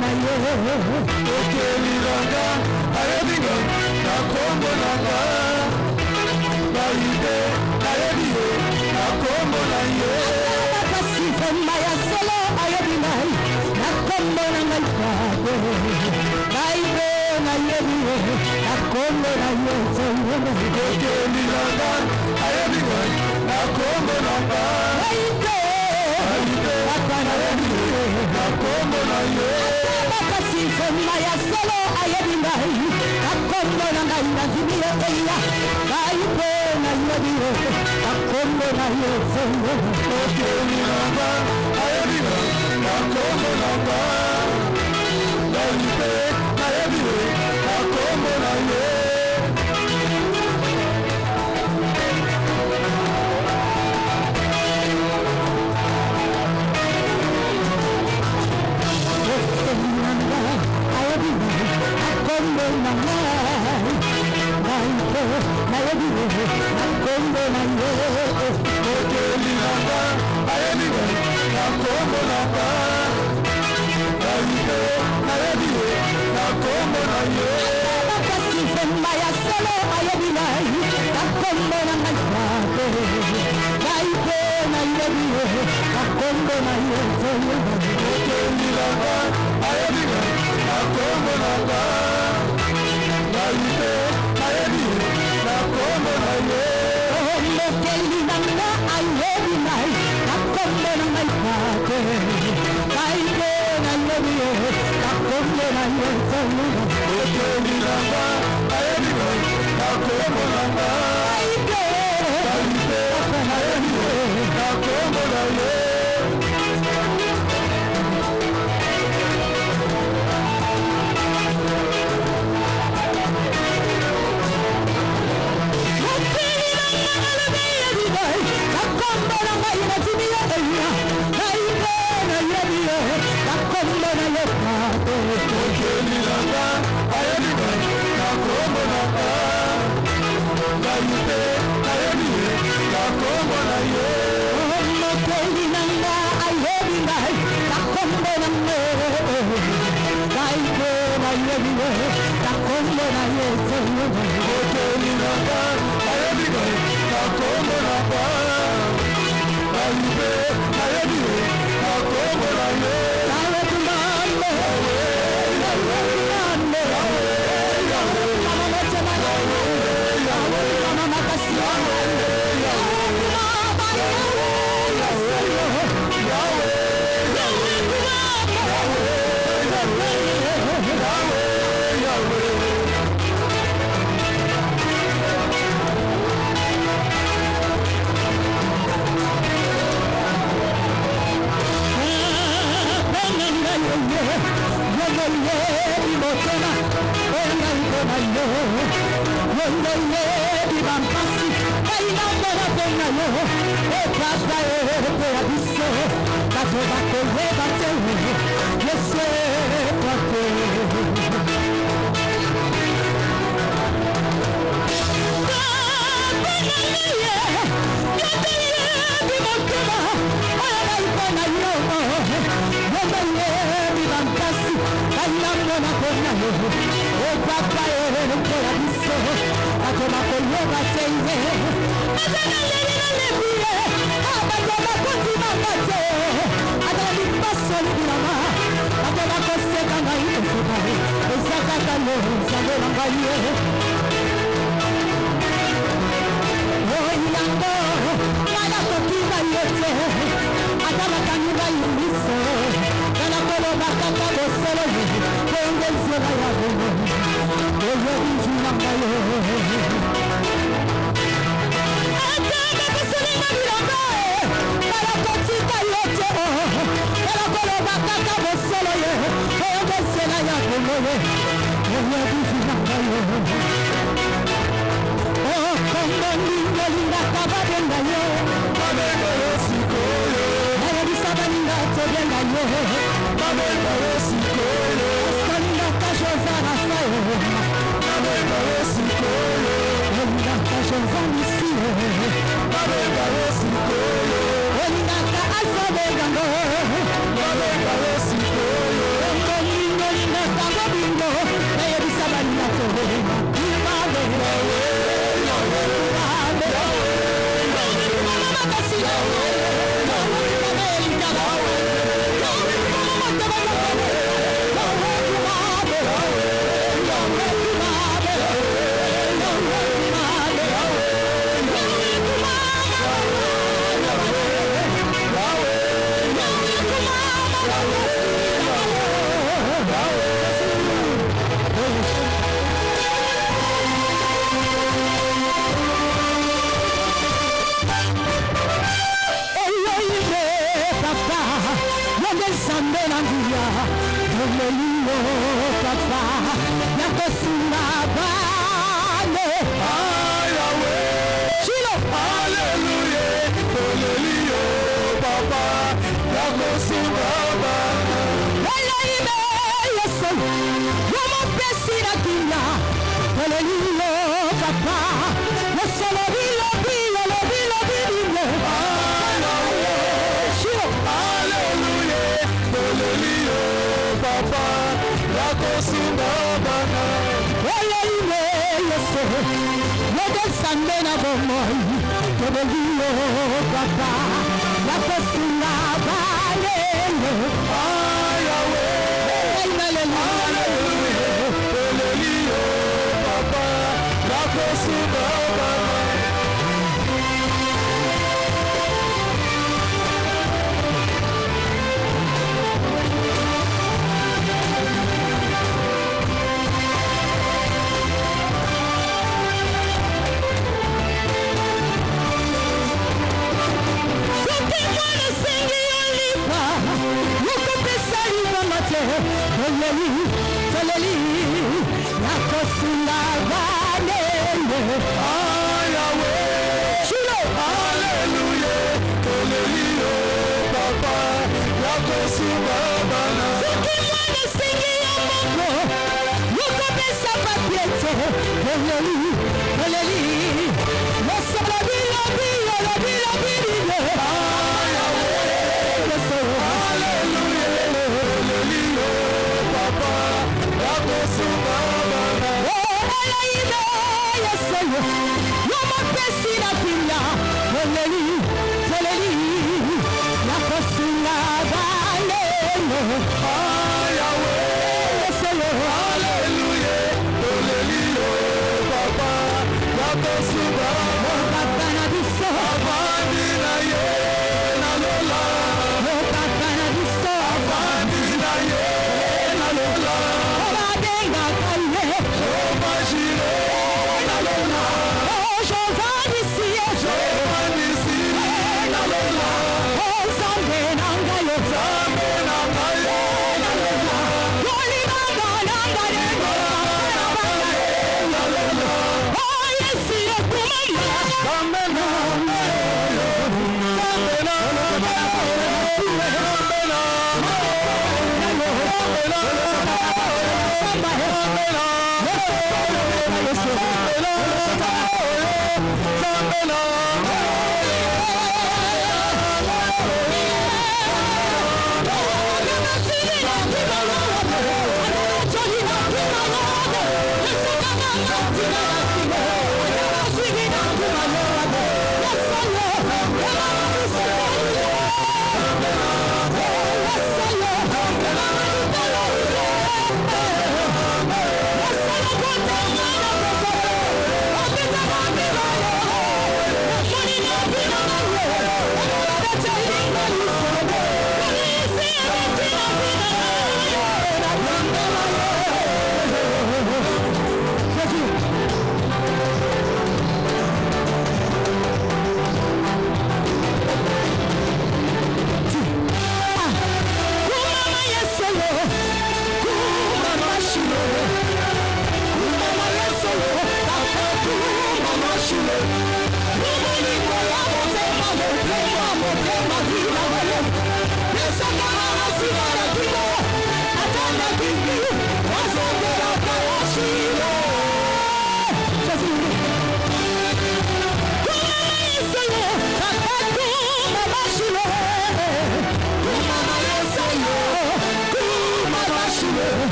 na ye okelilanga ayebinga na kombo nanga baide ayebie na kombo na ye kasi fema ya solo ayebinga na kombo nanga ipade baide na yebie na kombo na ye okelilanga ayebinga na kombo nanga baide na kombo na ye kasi fema ya solo ayebinga na kombo nanga inazimia eya baide na yebie na kombo na ye okelilanga ayebinga na kombo nanga baide na yebie na kombo na ye Thank you.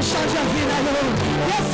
Change a vida, yes,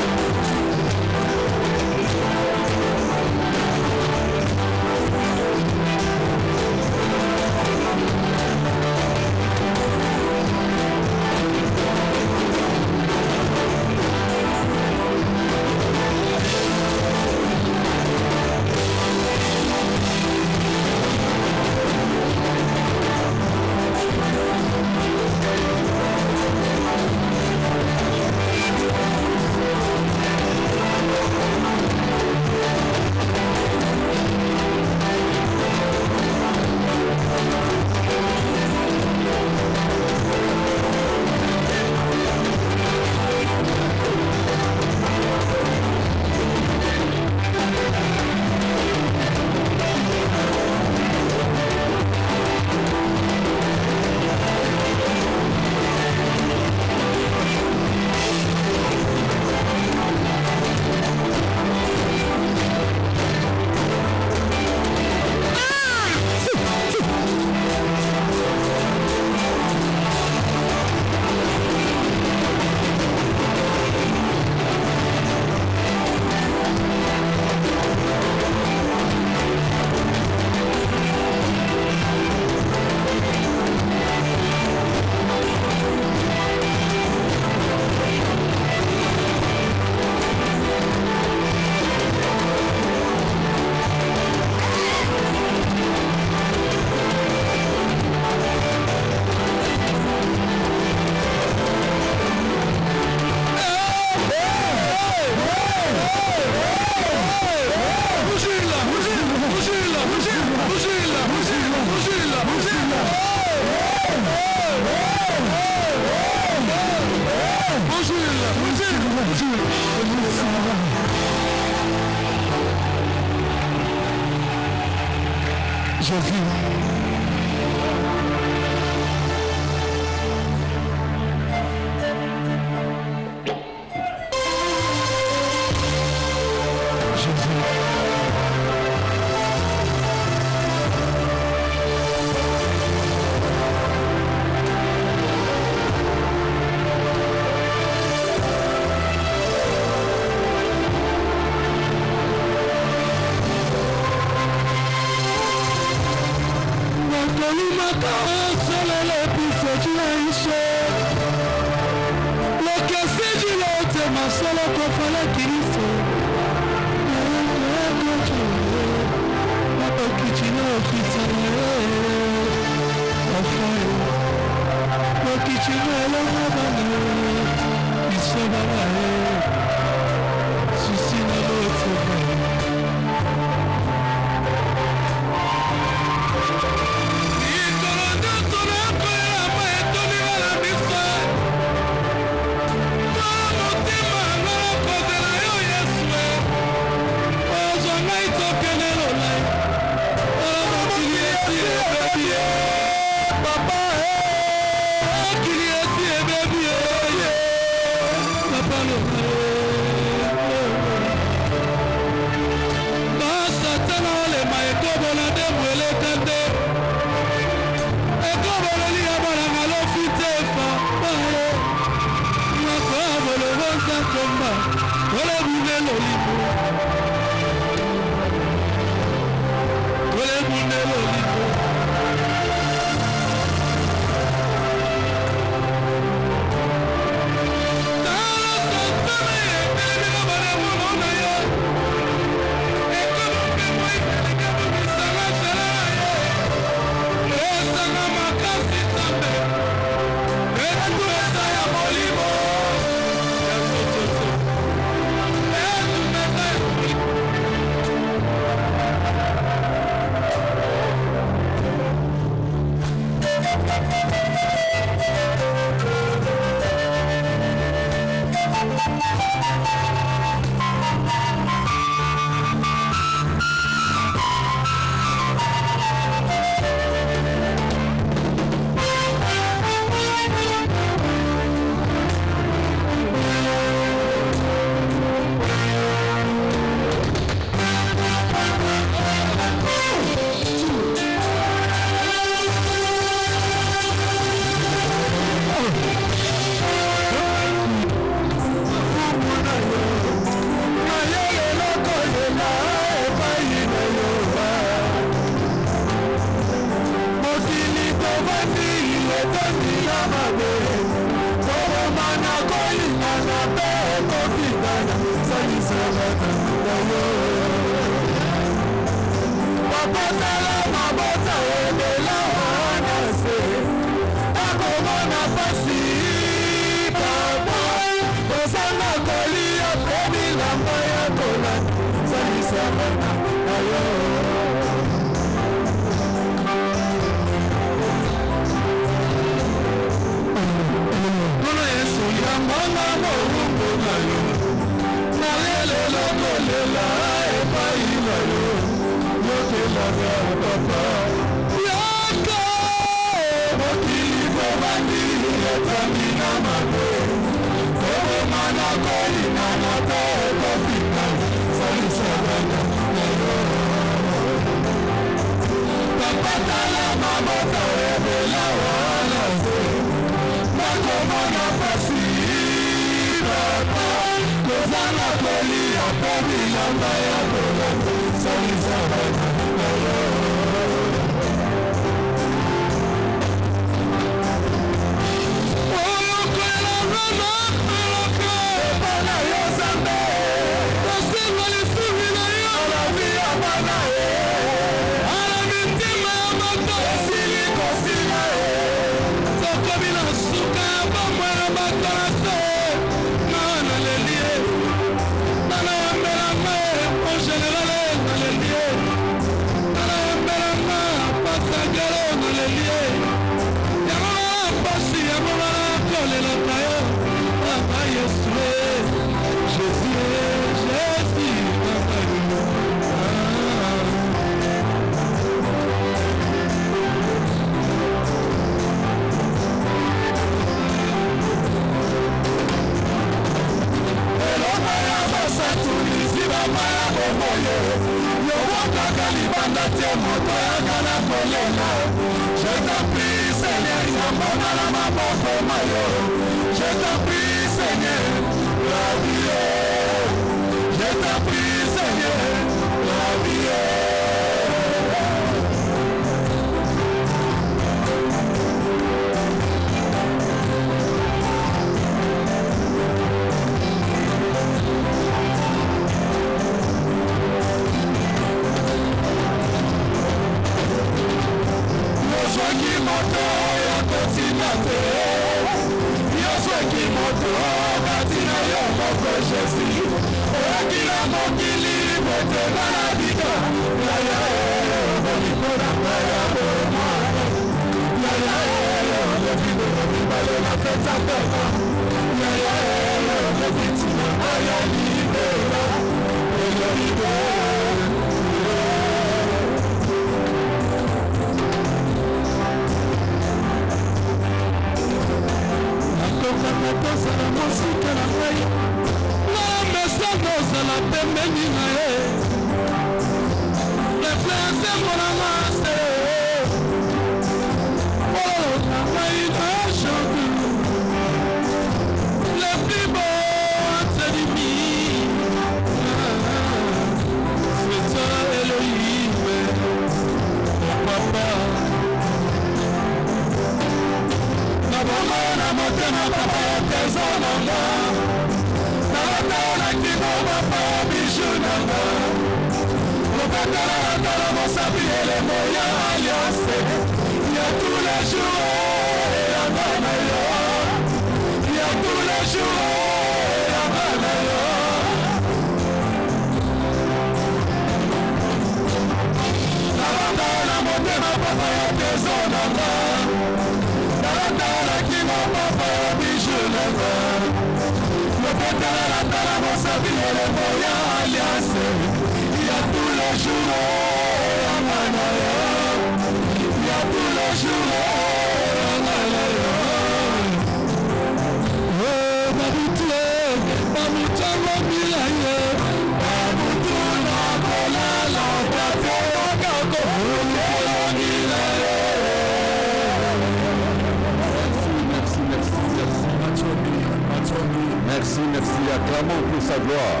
Merci, merci. Acclamons pour sa gloire.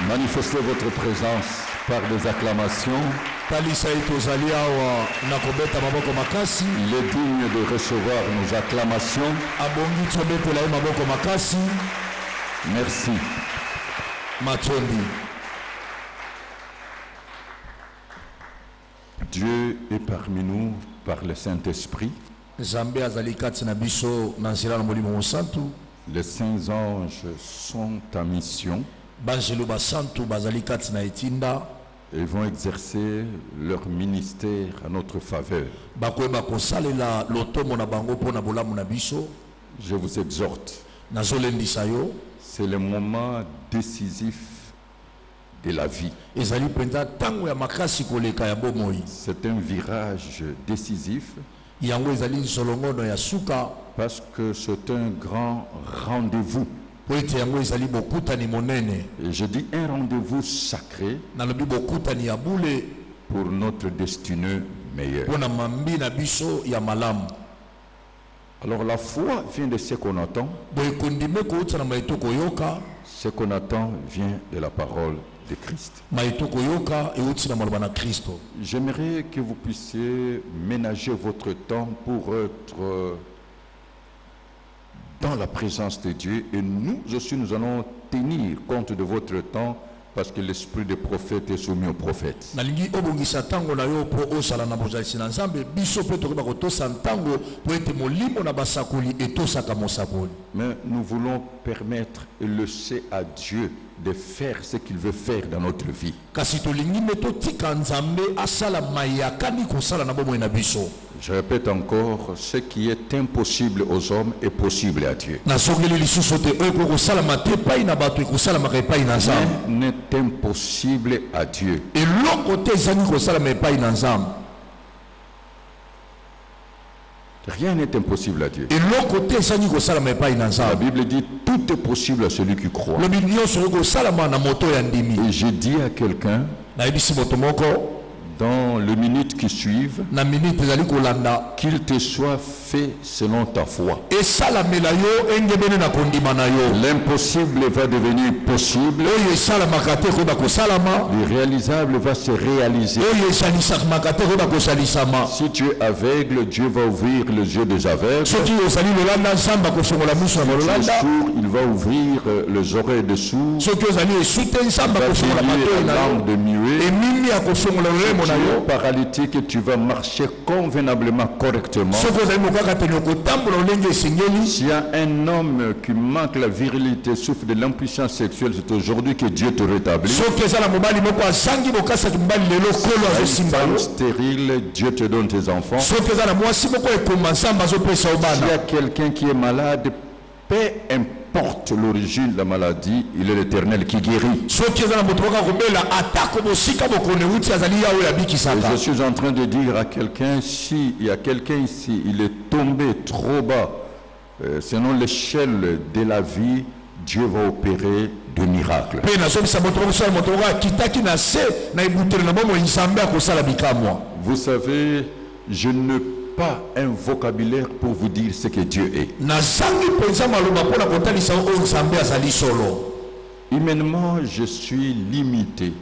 Manifestez votre présence par des acclamations. Il est digne de recevoir nos acclamations. Merci. Dieu est parmi nous par le Saint-Esprit. Les saints anges sont en mission. Ils vont exercer leur ministère à notre faveur. Je vous exhorte. C'est le moment décisif de la vie. C'est un virage décisif parce que c'est un grand rendez-vous. Et je dis un rendez-vous sacré pour notre destinée meilleure. Alors la foi vient de ce qu'on attend. Ce qu'on attend vient de la parole de Christ. J'aimerais que vous puissiez ménager votre temps pour être dans la présence de Dieu, et nous aussi nous allons tenir compte de votre temps parce que l'esprit des prophètes est soumis aux prophètes. Mais nous voulons permettre et laisser à Dieu de faire ce qu'il veut faire dans notre vie. Je répète encore, ce qui est impossible aux hommes est possible à Dieu. Rien n'est impossible à Dieu. Rien n'est impossible à Dieu. La Bible dit tout est possible à celui qui croit. Et je dis à quelqu'un, dans les minutes qui suivent, qu'il te soit fait selon ta foi. L'impossible va devenir possible. L'irréalisable va se réaliser. Si tu es aveugle, Dieu va ouvrir les yeux des aveugles. Si tu es sourd, il va ouvrir les oreilles des sourds. Il va ouvrir la langue de muets. Tu es paralytique et tu vas marcher convenablement, correctement. S'il y a un homme qui manque la virilité, souffre de l'impuissance sexuelle, c'est aujourd'hui que Dieu te rétablit. Si tu es une femme stérile, Dieu te donne tes enfants. S'il y a quelqu'un qui est malade, peu importe l'origine de la maladie, il est l'Éternel qui guérit. Et je suis en train de dire à quelqu'un, s'il y a quelqu'un ici, il est tombé trop bas, selon l'échelle de la vie, Dieu va opérer de miracles. Vous savez, je ne pas un vocabulaire pour vous dire ce que Dieu est. Humainement, je suis limité.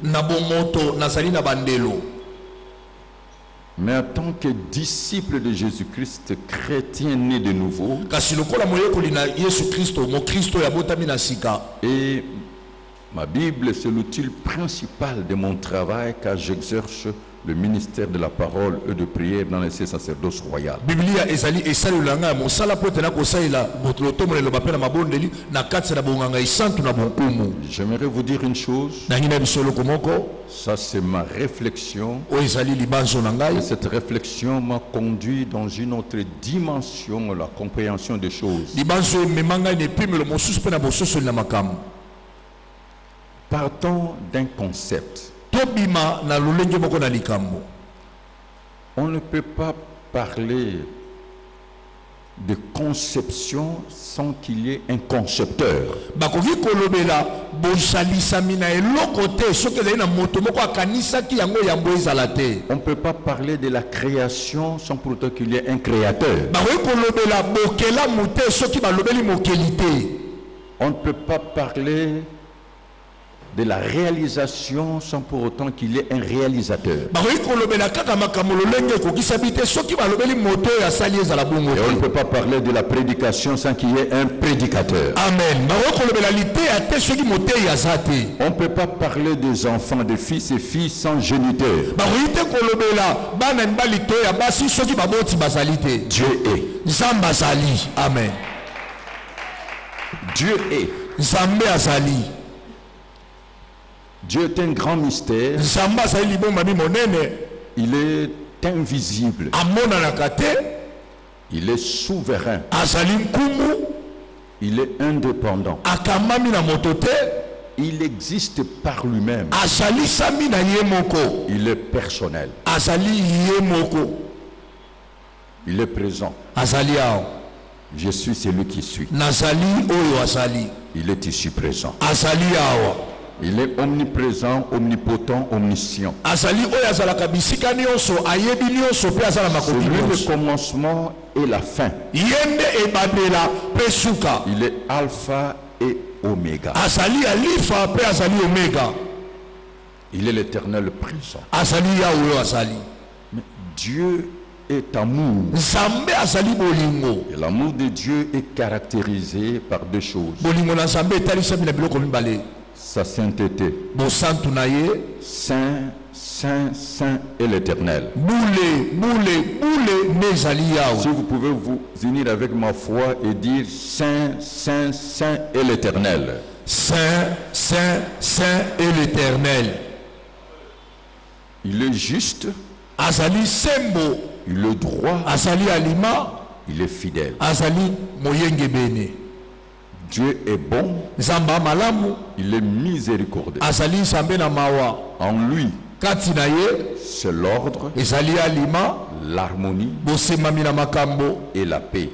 Mais en tant que disciple de Jésus-Christ, chrétien né de nouveau, et ma Bible, c'est l'outil principal de mon travail car j'exerce le ministère de la parole et de prière dans le sacerdoce royal. Biblia ezali esalulanga mosala pote na kosaila botloto molelo bapela mabondeli na katsa na bonganga isantu na bonkumu. J'aimerais vous dire une chose. Nangina bisolo komoko. Ça c'est ma réflexion. O ezali libanzo na ngai. Et cette réflexion m'a conduit dans une autre dimension, la compréhension des choses. Libanzo memanga ne pimelo mosusu pe na bososo na makambo. Partons d'un concept. On ne peut pas parler de conception sans qu'il y ait un concepteur. On ne peut pas parler de la création sans pour autant qu'il y ait un créateur. On ne peut pas parler de la réalisation sans pour autant qu'il y ait un réalisateur. Et on ne peut pas parler de la prédication sans qu'il y ait un prédicateur. Amen. On ne peut pas parler des enfants, des fils et filles sans géniteur. Dieu est. Amen. Dieu est. Dieu est un grand mystère. Il est invisible. Il est souverain. Il est indépendant. Il existe par lui-même. Il est personnel. Il est présent. Je suis celui qui suis. Il est ici présent. Il est omniprésent, omnipotent, omniscient. C'est lui le commencement et la fin. Il est alpha et oméga. Il est l'éternel présent. Mais Dieu est amour. Et l'amour de Dieu est caractérisé par deux choses. Sa sainteté. Saint, saint, saint et l'éternel. Si vous pouvez vous unir avec ma foi et dire saint, saint, saint et l'éternel. Saint, saint, saint et l'éternel. Il est juste. Il est droit. Il est fidèle. Dieu est bon. Il est miséricordieux. En lui, c'est l'ordre, l'harmonie et la paix.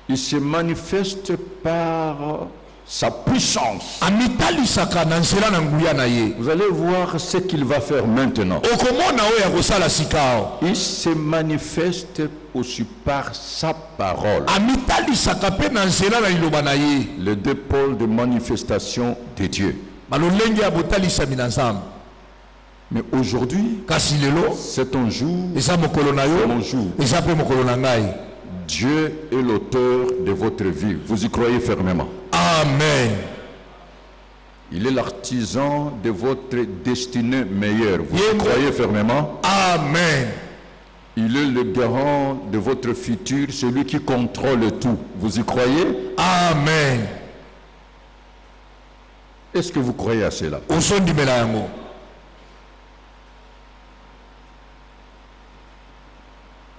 Il se manifeste par sa puissance. Vous allez voir ce qu'il va faire maintenant. Il se manifeste aussi par sa parole. Les deux pôles de manifestation de Dieu. Mais aujourd'hui, c'est ton jour, c'est mon jour. Dieu est l'auteur de votre vie. Vous y croyez fermement. Amen. Il est l'artisan de votre destinée meilleure. Vous y croyez fermement. Amen. Il est le garant de votre futur, celui qui contrôle tout. Vous y croyez? Amen. Est-ce que vous croyez à cela?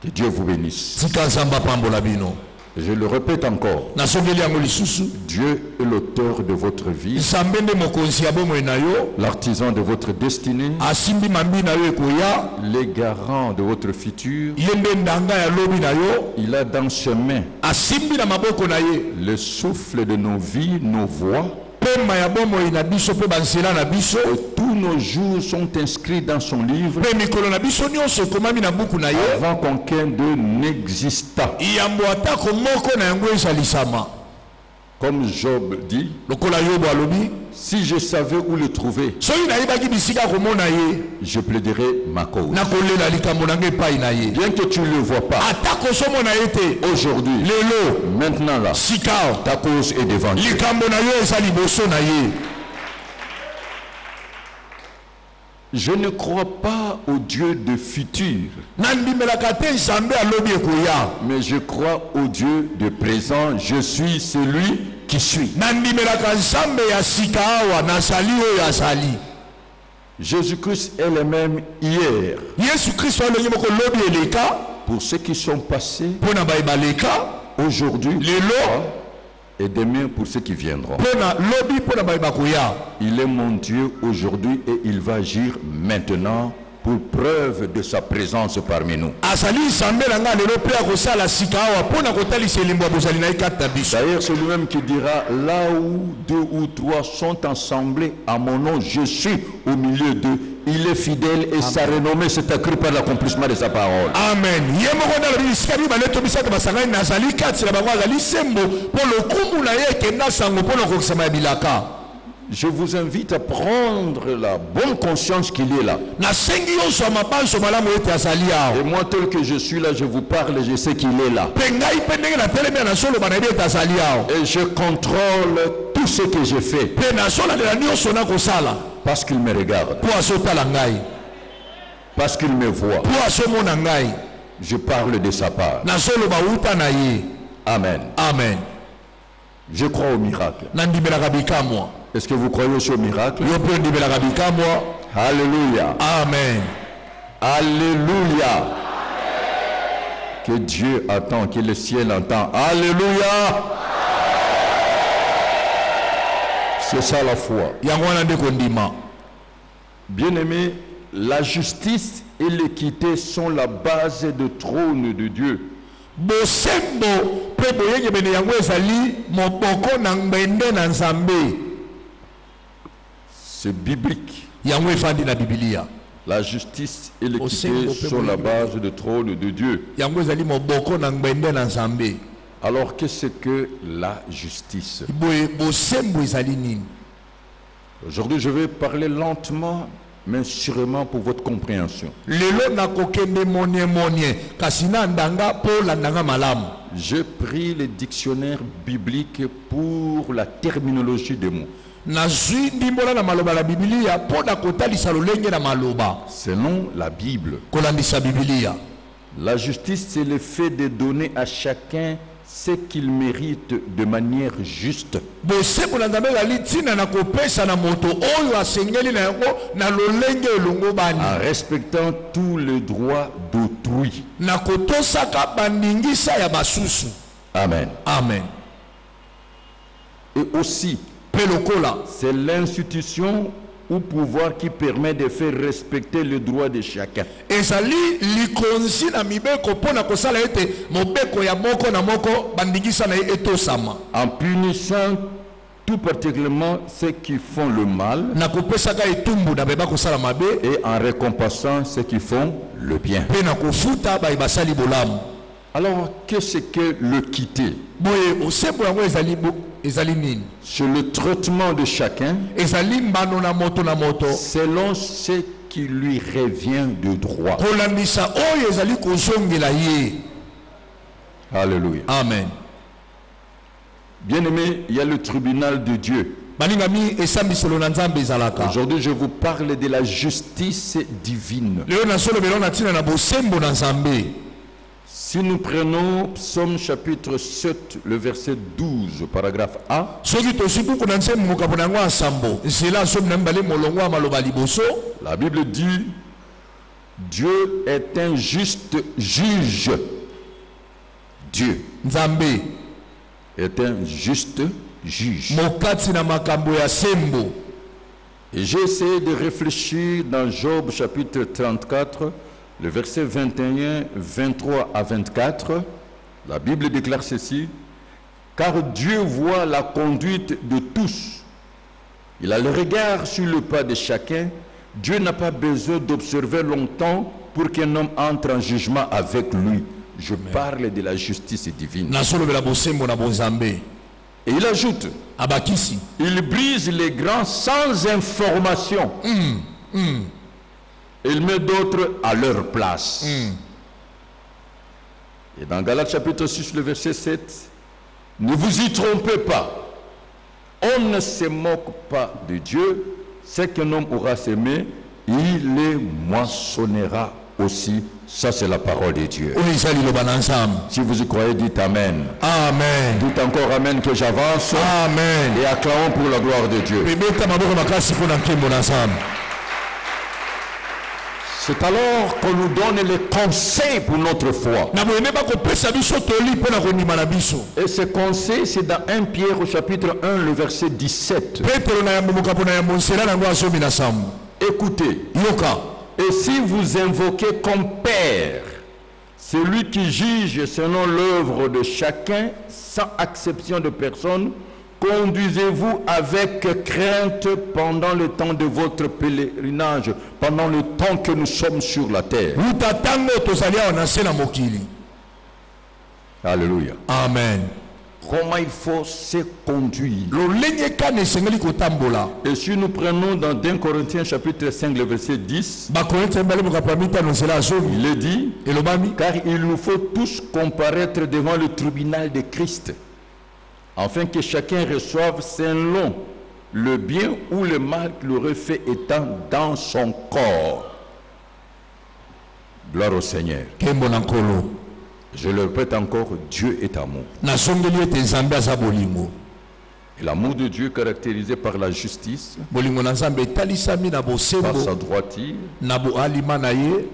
Que Dieu vous bénisse. Je le répète encore. Dieu est l'auteur de votre vie, l'artisan de votre destinée, les garants de votre futur. Il a dans ses mains le souffle de nos vies, nos voix. Et tous nos jours sont inscrits dans son livre avant qu'aucun d'eux n'exista. Comme Job dit, si je savais où le trouver, je plaiderais ma cause. Bien que tu ne le vois pas, aujourd'hui, maintenant là, ta cause est devant Dieu. Je ne crois pas au Dieu de futur, mais je crois au Dieu de présent. Je suis celui qui suis. Jésus-Christ est le même hier. Pour ceux qui sont passés, aujourd'hui, et demain pour ceux qui viendront. Il est mon Dieu aujourd'hui et il va agir maintenant pour preuve de sa présence parmi nous. D'ailleurs, c'est lui-même qui dira, là où 2 ou 3 sont assemblés à mon nom, je suis au milieu d'eux. Il est fidèle et sa renommée s'est accrue par l'accomplissement de sa parole. Amen. Je vous invite à prendre la bonne conscience qu'il est là. Et moi, tel que je suis là, je vous parle et je sais qu'il est là. Et je contrôle tout ce que je fais. Parce qu'il me regarde. Parce qu'il me voit. Je parle de sa part. Amen. Amen. Je crois au miracle. Est-ce que vous croyez au miracle? Alléluia. Amen. Alléluia. Que Dieu attend, que le ciel entend. Alléluia. C'est ça la foi. Bien-aimé, la justice et l'équité sont la base du trône de Dieu. C'est biblique. La justice et l'équité sont la base du trône de Dieu. Alors qu'est-ce que la justice? Aujourd'hui, je vais parler lentement, mais sûrement pour votre compréhension. J'ai pris le dictionnaire biblique pour la terminologie des mots. Selon la Bible, la justice, c'est le fait de donner à chacun ce qu'il mérite de manière juste. En respectant tous les droits d'autrui. Amen. Amen. Et aussi, c'est l'institution ou pouvoir qui permet de faire respecter le droit de chacun. En punissant tout particulièrement ceux qui font le mal et en récompensant ceux qui font le bien. Alors, qu'est-ce que l'équité? C'est le traitement de chacun selon ce qui lui revient de droit. Alléluia. Amen. Bien-aimé, il y a le tribunal de Dieu. Aujourd'hui, je vous parle de la justice divine. Si nous prenons Psaume chapitre 7, le verset 12, paragraphe A, la Bible dit, Dieu est un juste juge. Dieu est un juste juge. Et j'ai essayé de réfléchir dans Job chapitre 34, le verset 21, 23 à 24, la Bible déclare ceci, « Car Dieu voit la conduite de tous. Il a le regard sur le pas de chacun. Dieu n'a pas besoin d'observer longtemps pour qu'un homme entre en jugement avec lui. » Je parle de la justice divine. Et il ajoute, il brise les grands sans information. Il met d'autres à leur place. Et dans Galates chapitre 6, le verset 7, ne vous y trompez pas. On ne se moque pas de Dieu. Ce qu'un homme aura semé, il les moissonnera aussi. Ça, c'est la parole de Dieu. Si vous y croyez, dites Amen. Amen. Dites encore Amen que j'avance. Amen. Et acclamons pour la gloire de Dieu. C'est alors qu'on nous donne les conseils pour notre foi. Et ces conseils, c'est dans 1 Pierre au chapitre 1, le verset 17. Écoutez. Et si vous invoquez comme Père celui qui juge selon l'œuvre de chacun, sans exception de personne, conduisez-vous avec crainte pendant le temps de votre pèlerinage, pendant le temps que nous sommes sur la terre. Alléluia. Amen. Comment il faut se conduire. Et si nous prenons dans 2 Corinthiens chapitre 5 le verset 10, il est dit, car il nous faut tous comparaître devant le tribunal de Christ, afin que chacun reçoive selon le bien ou le mal qu'il aurait fait étant dans son corps. Gloire au Seigneur. Je le répète encore, Dieu est amour. Et l'amour de Dieu caractérisé par la justice, par sa droiture,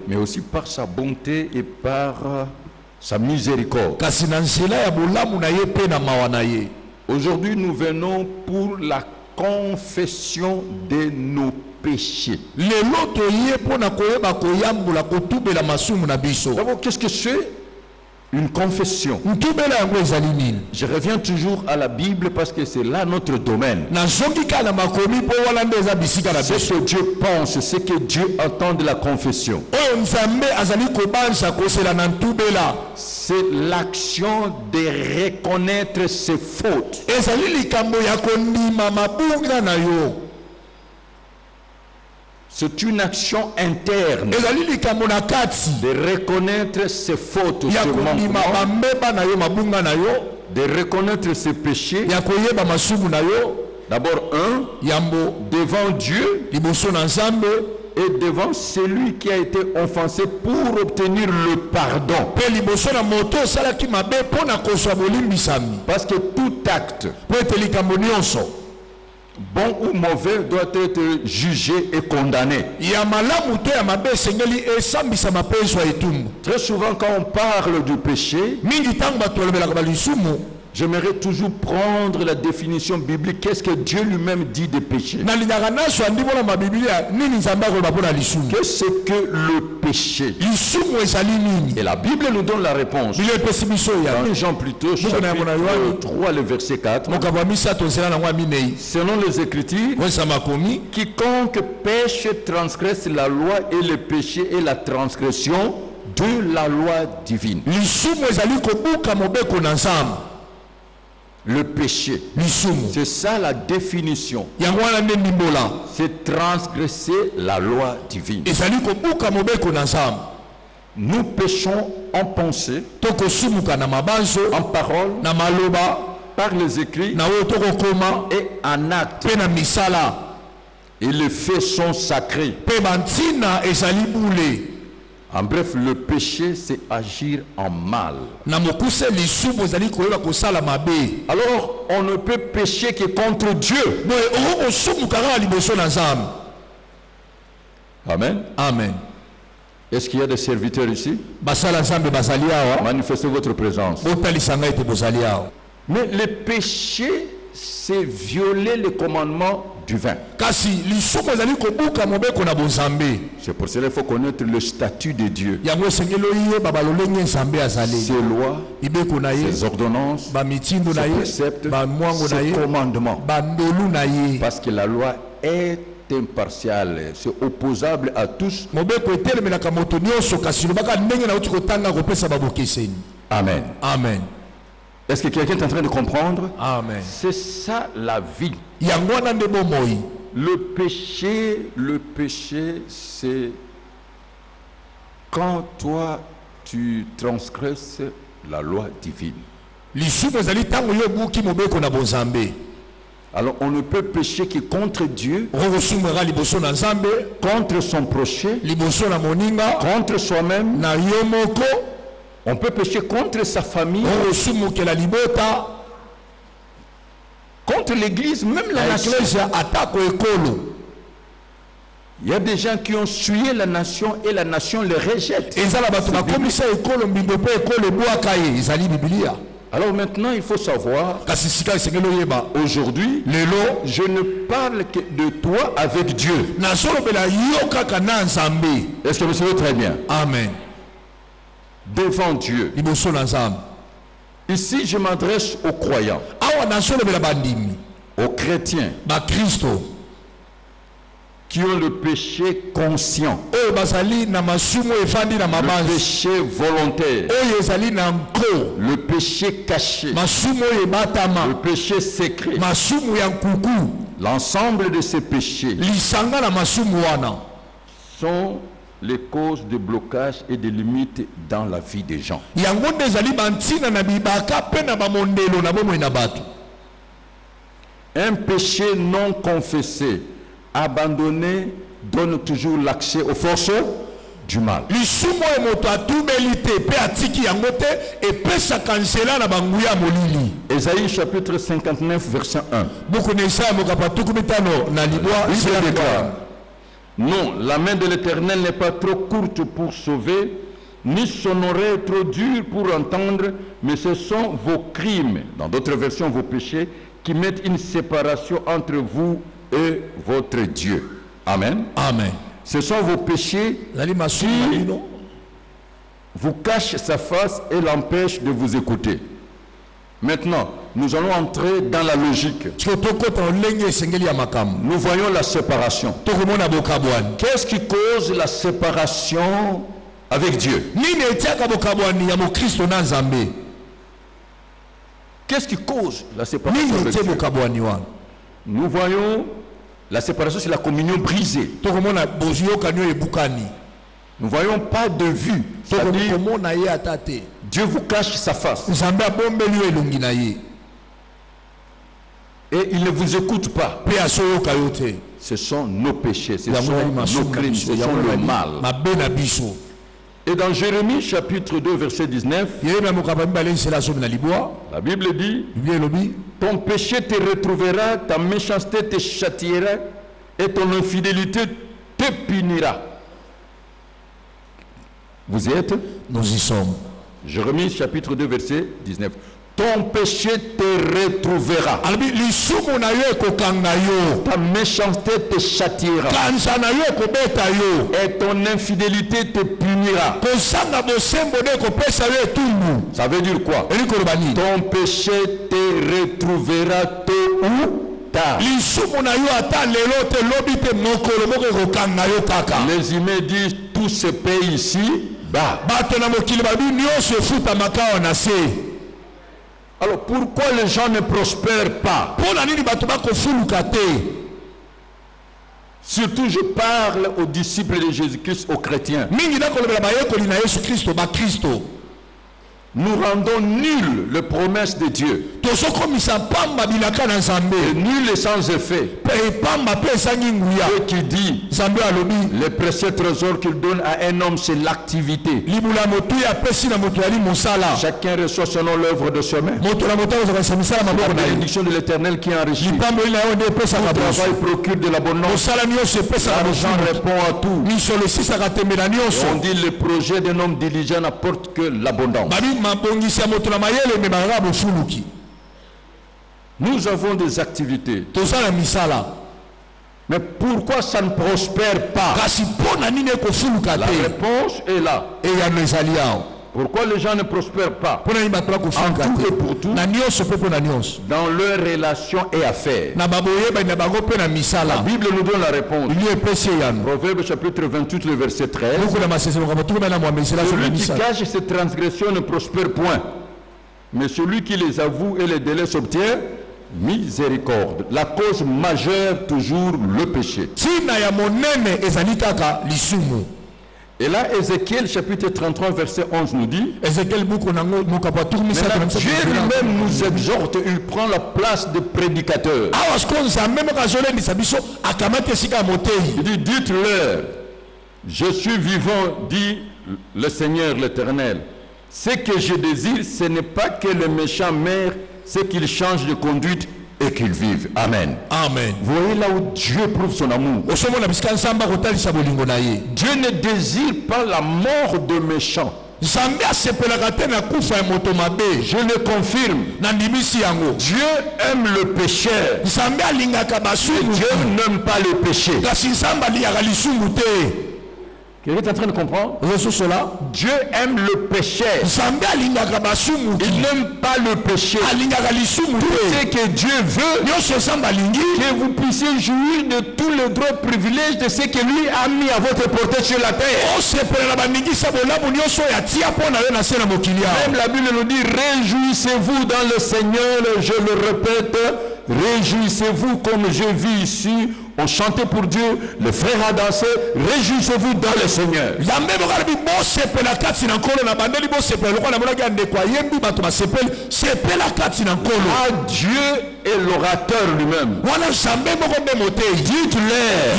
mais aussi par sa bonté et par sa miséricorde. Aujourd'hui, nous venons pour la confession de nos péchés. D'abord, qu'est-ce que c'est? Une confession. Je reviens toujours à la Bible parce que c'est là notre domaine. C'est ce que Dieu pense, c'est que Dieu attend de la confession. C'est l'action de reconnaître ses fautes. C'est une action interne de reconnaître ses fautes, ses manquements, de reconnaître ses péchés. D'abord devant Dieu et devant celui qui a été offensé pour obtenir le pardon. Parce que tout acte, bon ou mauvais, doit être jugé et condamné. Très souvent quand on parle du péché, j'aimerais toujours prendre la définition biblique. Qu'est-ce que Dieu lui-même dit des péchés? Qu'est-ce que le péché? Et la Bible nous donne la réponse. Dans Jean plutôt, chapitre 3, le verset 4. Selon les Écritures, quiconque pêche transgresse la loi, et le péché est la transgression de la loi divine. Le péché, c'est ça la définition. C'est transgresser la loi divine. Nous péchons en pensée, en parole, par les écrits et en acte. Et les faits sont sacrés. En bref, le péché, c'est agir en mal. Alors, on ne peut pécher que contre Dieu. Amen. Amen. Est-ce qu'il y a des serviteurs ici? Manifestez votre présence. Mais le péché, c'est violer le commandement du vin. C'est pour cela qu'il faut connaître le statut de Dieu. Ses lois, ses ordonnances, ses préceptes, ses commandements. Parce que la loi est impartiale, c'est opposable à tous. Amen. Amen. Est-ce que quelqu'un est en train de comprendre? Amen. C'est ça la vie. Le péché, c'est quand toi tu transgresses la loi divine. Alors on ne peut pécher que contre Dieu, contre son prochain, contre soi-même. On peut pécher contre sa famille, contre l'église, même la nation. Il y a des gens qui ont suivi la nation et la nation les rejette. Alors maintenant, il faut savoir, aujourd'hui, je ne parle que de toi avec Dieu. Est-ce que vous savez très bien? Amen. Devant Dieu. Ici, je m'adresse aux croyants, aux chrétiens, qui ont le péché conscient, le péché volontaire, le péché caché, le péché secret. L'ensemble de ces péchés sont les causes de blocage et de limites dans la vie des gens. Un péché non confessé, abandonné, donne toujours l'accès aux forces du mal. Ésaïe chapitre 59 verset 1. Non, la main de l'Éternel n'est pas trop courte pour sauver, ni son oreille trop dure pour entendre, mais ce sont vos crimes, dans d'autres versions vos péchés, qui mettent une séparation entre vous et votre Dieu. Amen. Amen. Ce sont vos péchés qui vous cachent sa face et l'empêchent de vous écouter. Maintenant, nous allons entrer dans la logique. Nous voyons la séparation. Qu'est-ce qui cause la séparation avec Dieu? Qu'est-ce qui cause la séparation avec Dieu? Nous voyons la séparation, c'est la communion brisée. Nous ne voyons pas de vue. Dieu vous cache sa face. Et il ne vous écoute pas. Ce sont nos péchés, ce sont nos crimes, ce sont le mal. Et dans Jérémie chapitre 2 verset 19, la Bible dit, ton péché te retrouvera, ta méchanceté te châtiera et ton infidélité te punira. Vous y êtes? Nous y sommes. Jérémie chapitre 2 verset 19. Ton péché te retrouvera. Ta méchanceté te châtiera. Et ton infidélité te punira. Ça veut dire quoi? Ton péché te retrouvera tôt ou tard. Les humains disent tout se paye ici. Bah. Alors pourquoi les gens ne prospèrent pas? Surtout je parle aux disciples de Jésus-Christ, aux chrétiens. Nous rendons nul les promesses de Dieu. Et nul est sans effet. Et qui dit, le précieux trésor qu'il donne à un homme, c'est l'activité. Chacun reçoit selon l'œuvre de ses mains. La bénédiction de l'Éternel qui enrichit. Tout travail procure de l'abondance. L'argent répond à tout. Et on dit le projet d'un homme diligent n'apporte que l'abondance. Nous avons des activités. Mais pourquoi ça ne prospère pas? La réponse est là. Pourquoi les gens ne prospèrent pas? En tout et pour tout, dans leurs relations et affaires. La Bible nous donne la réponse. Proverbe chapitre 28, le verset 13. Celui qui cache ses transgressions ne prospère point, mais celui qui les avoue et les délais s'obtient miséricorde. La cause majeure, toujours le péché. Et là, Ézéchiel chapitre 33, verset 11 nous dit, maintenant, Dieu lui-même nous exhorte, il prend la place de prédicateur. Il dit, dites-leur, je suis vivant, dit le Seigneur l'Éternel. Ce que je désire, ce n'est pas que le méchant meure, c'est qu'il change de conduite et qu'il vive. Amen. Amen. Vous voyez là où Dieu prouve son amour. Dieu ne désire pas la mort de méchants. Je le confirme. Dieu aime le pécheur. Dieu n'aime pas le péché. Quelqu'un est en train de comprendre? Dieu aime le péché. Il n'aime pas le péché. Tout ce que Dieu veut, que vous puissiez jouir de tous les droits et privilèges de ce que lui a mis à votre portée sur la terre. Même la Bible nous dit, réjouissez-vous dans le Seigneur, je le répète, réjouissez-vous comme je vis ici. On chantait pour Dieu, les frères a dansé, réjouissez-vous dans le Seigneur. Ah, Dieu est l'orateur lui-même. Dites-leur.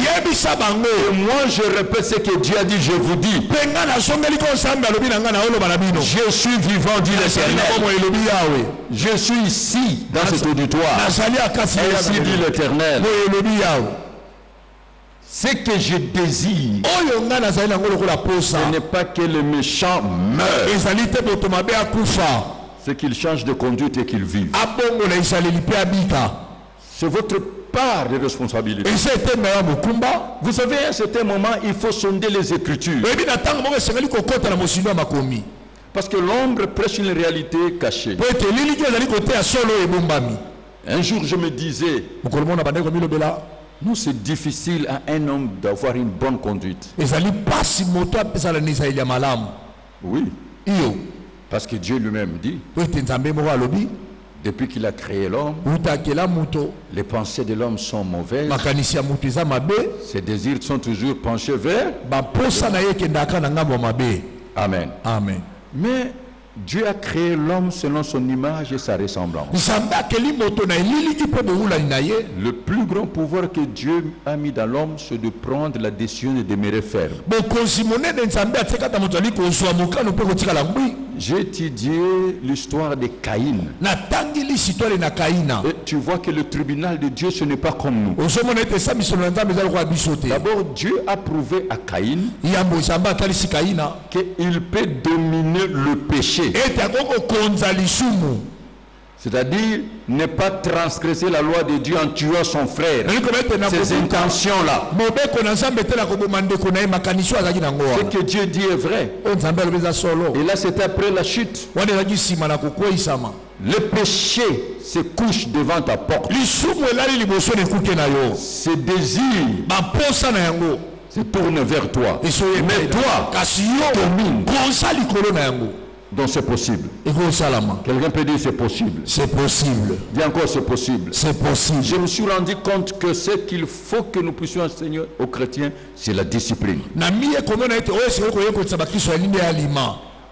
Et moi je répète ce que Dieu a dit, je vous dis. Je suis vivant, dit l'Éternel. Je suis ici, dans cet auditoire. Ainsi dit l'Éternel. Ce que je désire, ce n'est pas que le méchant meure, c'est qu'il change de conduite et qu'il vive. C'est votre part de responsabilité. Vous savez, à un certain moment, il faut sonder les Écritures. Parce que l'ombre prêche une réalité cachée. Un jour, je me disais, nous, c'est difficile à un homme d'avoir une bonne conduite. Oui. Parce que Dieu lui-même dit, depuis qu'il a créé l'homme, les pensées de l'homme sont mauvaises. Ses désirs sont toujours penchés vers. Amen. Amen. Mais Dieu a créé l'homme selon son image et sa ressemblance. Le plus grand pouvoir que Dieu a mis dans l'homme, c'est de prendre la décision de demeurer ferme. J'ai étudié l'histoire de Caïn. Et tu vois que le tribunal de Dieu, ce n'est pas comme nous. D'abord, Dieu a prouvé à Caïn qu'il peut dominer le péché. C'est-à-dire ne pas transgresser la loi de Dieu en tuant son frère. Ces intentions-là. Ce que Dieu dit est vrai. Et là, c'était après la chute. Le péché se couche devant ta porte. Ses désirs se tournent vers toi. Mais toi, domine. Donc c'est possible. Quelqu'un peut dire c'est possible. C'est possible. Dis encore c'est possible. C'est possible. Je me suis rendu compte que ce qu'il faut que nous puissions enseigner aux chrétiens, c'est la discipline.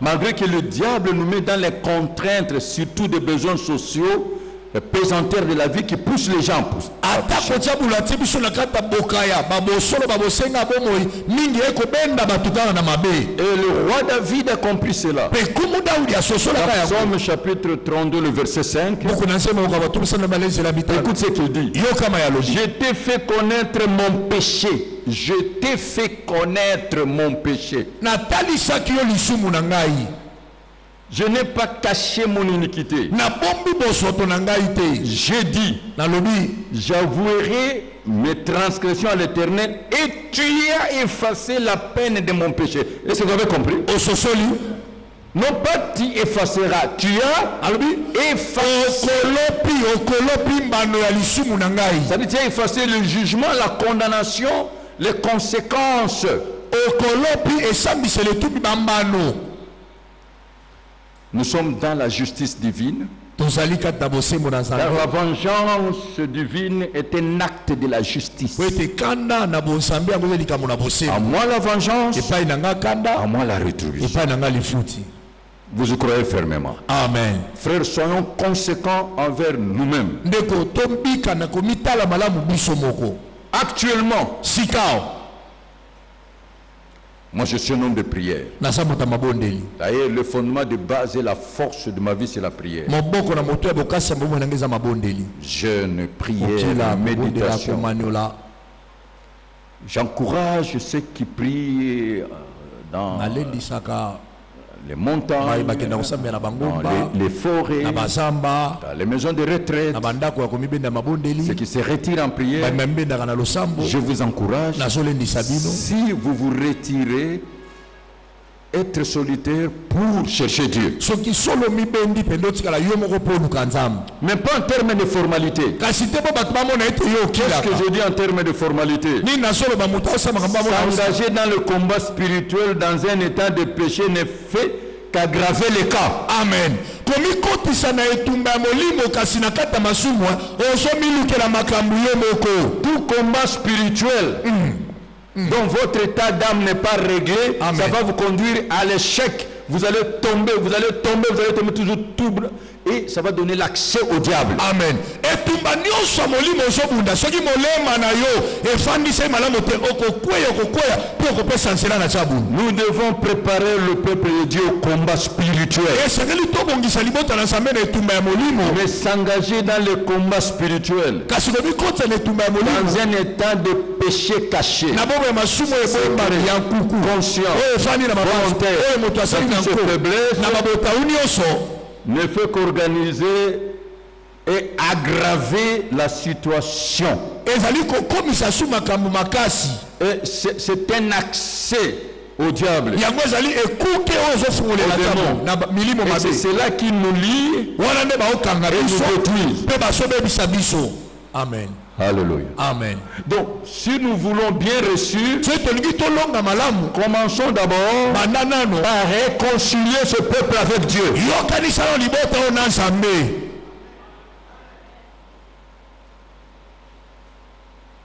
Malgré que le diable nous met dans les contraintes, surtout des besoins sociaux, pesanteurs de la vie qui poussent les gens. Et le roi David a compris cela. Psaume chapitre 32, le verset 5. Écoute ce qu'il dit. Je t'ai fait connaître mon péché. Je t'ai fait connaître mon péché. Je n'ai pas caché mon iniquité. J'ai dit, j'avouerai mes transgressions à l'Éternel et tu as effacé la peine de mon péché. Est-ce que vous avez compris? Non pas tu effaceras, tu as effacé. C'est-à-dire tu as effacé le jugement, la condamnation, les conséquences. Nous sommes dans la justice divine. Car la vengeance divine est un acte de la justice. À moi la vengeance, à moi la rétribution. Vous y croyez fermement. Amen. Frères, soyons conséquents envers nous-mêmes. Actuellement, moi je suis un homme de prière. D'ailleurs, le fondement de base et la force de ma vie, c'est la prière. Jeûne, prière, méditation. J'encourage ceux qui prient dans les montagnes, dans les forêts, dans les maisons de retraite, ceux qui se retirent en prière. Je vous encourage, si vous vous retirez, être solitaire pour chercher Dieu. Mais pas en termes de formalité. Qu'est-ce que je dis en termes de formalité? S'engager dans le combat spirituel dans un état de péché ne fait qu'aggraver les cas. Amen. Tout combat spirituel dont votre état d'âme n'est pas réglé, Amen, ça va vous conduire à l'échec. Vous allez tomber, vous allez tomber toujours tout. Et ça va donner l'accès au diable. Amen. Nous devons préparer le peuple de Dieu au combat spirituel. Mais s'engager dans le combat spirituel, dans un état de péché caché, conscient, volontaire, faiblesse, ne fait qu'organiser et aggraver la situation. Et c'est un accès au diable. Et c'est là qu'il nous lie et nous détruit. Amen. Alléluia. Amen. Donc, si nous voulons bien reçu, commençons d'abord par réconcilier ce peuple avec Dieu.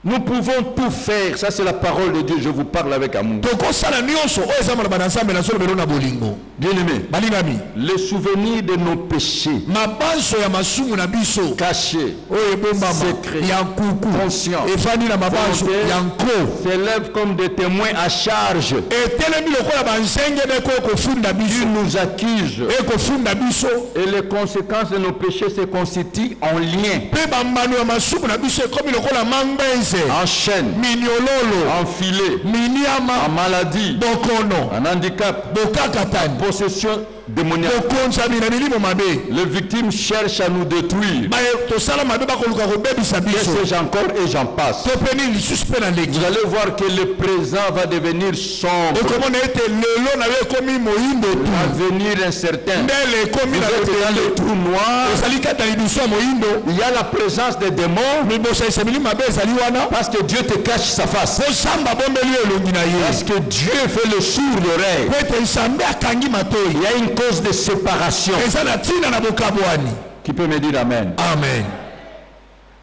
Nous pouvons tout faire. Ça, c'est la parole de Dieu. Je vous parle avec amour. Bien-aimés, les souvenirs de nos péchés cachés, secrets, conscients, s'élèvent comme des témoins à charge. Dieu nous accuse. Et les conséquences de nos péchés se constituent en lien, en chaîne, en filet, en maladie, en handicap, en possession démoniaque. Les victimes cherchent à nous détruire. Qu'est-ce encore et j'en passe. Vous allez voir que le présent va devenir sombre, l'avenir incertain. Vous êtes dans le trou noir. Il y a la présence des démons, parce que Dieu te cache sa face, parce que Dieu fait le sourd l'oreille. Il y a une cause de séparation. Qui peut me dire amen? Amen.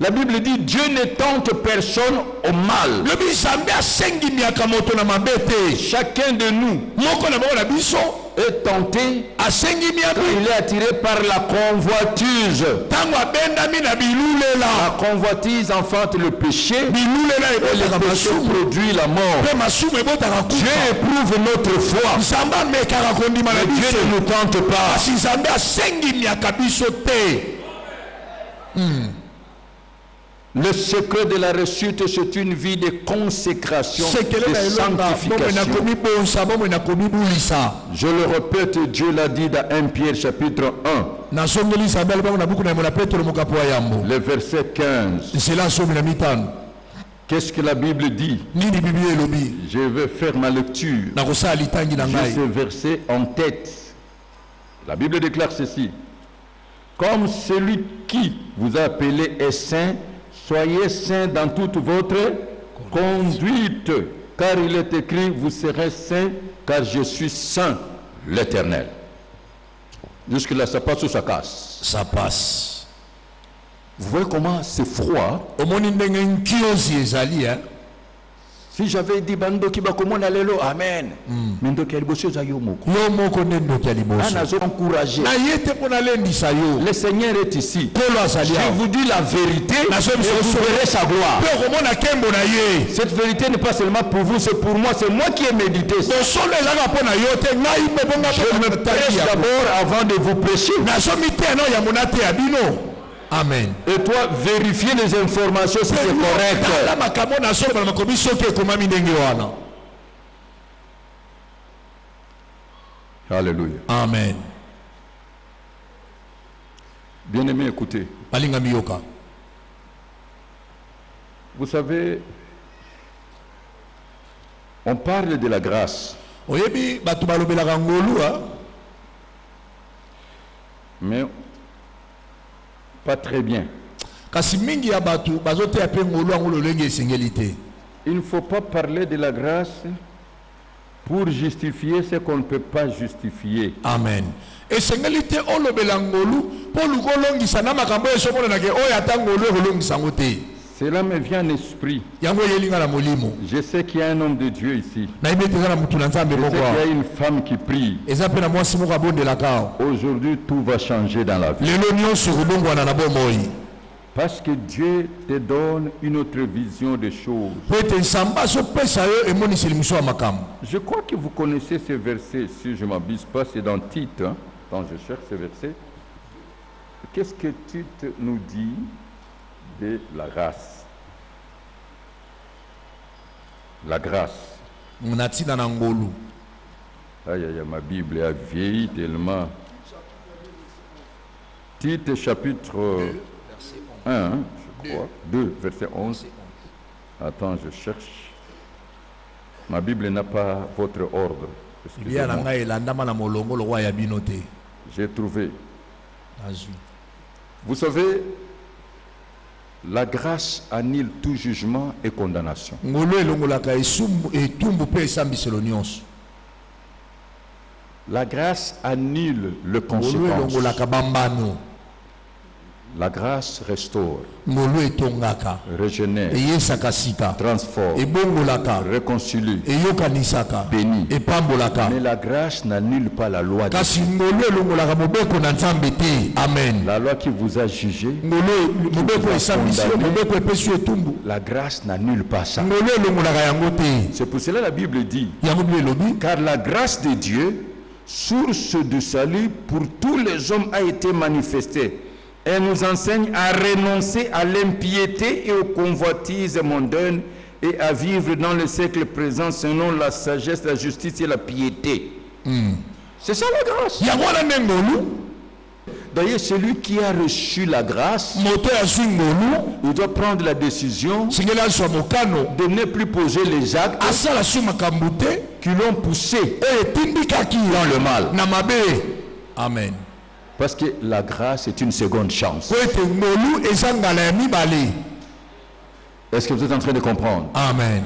La Bible dit Dieu ne tente personne au mal. Chacun de nous est tenté quand il est attiré par la convoitise. La convoitise enfante le péché, et le péché produit la mort. Dieu éprouve notre foi, mais Dieu ne nous tente pas. Le secret de la réussite, c'est une vie de consécration, de sanctification. Je le répète, Dieu l'a dit dans 1 Pierre chapitre 1. Le verset 15. Qu'est-ce que la Bible dit? Je vais faire ma lecture. J'ai ce verset en tête. La Bible déclare ceci. Comme celui qui vous a appelé est saint, soyez saints dans toute votre conduite, car il est écrit, vous serez saints, car je suis saint, l'Éternel. Jusque-là, ça passe ou ça casse? Ça passe. Vous voyez comment c'est froid? Si j'avais dit bando qui va comment aller là, amen. Mais donc il bosse à yomoko. Encouragé. Le Seigneur est ici. Je vous dis la vérité. Et vous verrez sa gloire. Cette vérité n'est pas seulement pour vous, c'est pour moi. C'est moi qui ai médité. Je me prêche d'abord avant de vous prêcher. Amen. Et toi, vérifiez les informations si c'est correct. Alléluia. Amen. Bien-aimé, écoutez. Vous savez, on parle de la grâce. Mais pas très bien. Il ne faut pas parler de la grâce pour justifier ce qu'on ne peut pas justifier. Amen. Cela me vient à l'esprit. Je sais qu'il y a un homme de Dieu ici. Je sais qu'il y a une femme qui prie. Aujourd'hui, tout va changer dans la vie. Parce que Dieu te donne une autre vision des choses. Je crois que vous connaissez ce verset. Si je ne m'abuse pas, c'est dans Tite. Quand je cherche ce verset. Qu'est-ce que Tite nous dit de la grâce? La grâce. Aïe, aïe, ma Bible a vieilli tellement. Tite chapitre 1, je crois. 2, verset 11. Attends, je cherche. Ma Bible n'a pas votre ordre. J'ai trouvé. Vous savez, la grâce annule tout jugement et condamnation. La grâce annule le conséquence. La grâce restaure, régénère, transforme, réconcilie, bénit. Mais la grâce n'annule pas la loi de Dieu. Amen. La loi qui vous a jugé, la grâce n'annule pas ça. C'est pour cela que la Bible dit, car la grâce de Dieu, source du salut pour tous les hommes, a été manifestée. Elle nous enseigne à renoncer à l'impiété et aux convoitises mondaines et à vivre dans le siècle présent selon la sagesse, la justice et la piété. C'est ça la grâce. D'ailleurs, celui qui a reçu la grâce, il doit prendre la décision de ne plus poser les actes qui l'ont poussé dans le mal. Amen. Parce que la grâce est une seconde chance. Est-ce que vous êtes en train de comprendre? Amen.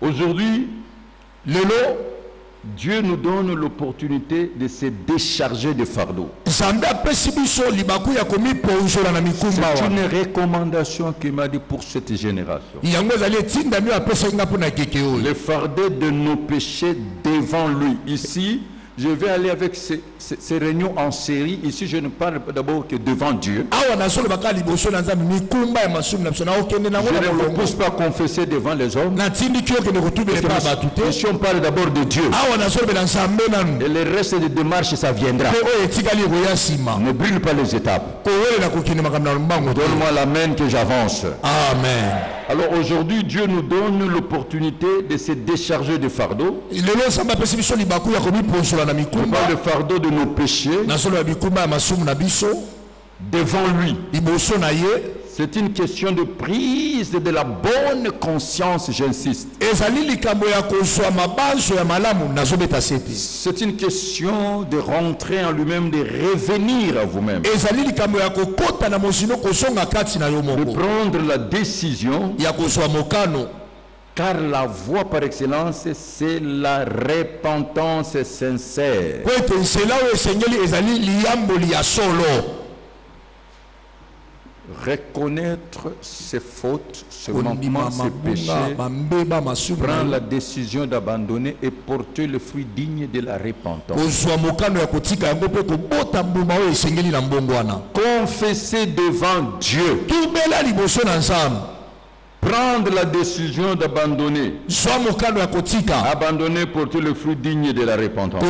Aujourd'hui, Dieu nous donne l'opportunité de se décharger de fardeau. C'est une recommandation qu'il m'a dit pour cette génération. Le fardeau de nos péchés devant lui. Ici, je vais aller avec ces réunions en série. Ici, je ne parle d'abord que devant Dieu. Je ne vous pousse pas à confesser devant les hommes. Ici, on parle d'abord de Dieu. Et le reste des démarches, ça viendra. Ne brûle pas les étapes. Donne-moi l'amen que j'avance. Amen. Alors aujourd'hui, Dieu nous donne l'opportunité de se décharger de fardeau. On parle de fardeau de nos péchés devant lui. C'est une question de prise de la bonne conscience, j'insiste. C'est une question de rentrer en lui-même, de revenir à vous-même. De prendre la décision Car la voie par excellence, c'est la repentance sincère. Reconnaître ses fautes, ses manquements, ses péchés, prendre la décision d'abandonner et porter le fruit digne de la repentance. Confesser devant Dieu. Prendre la décision d'abandonner. Abandonner, porter le fruit digne de la repentance.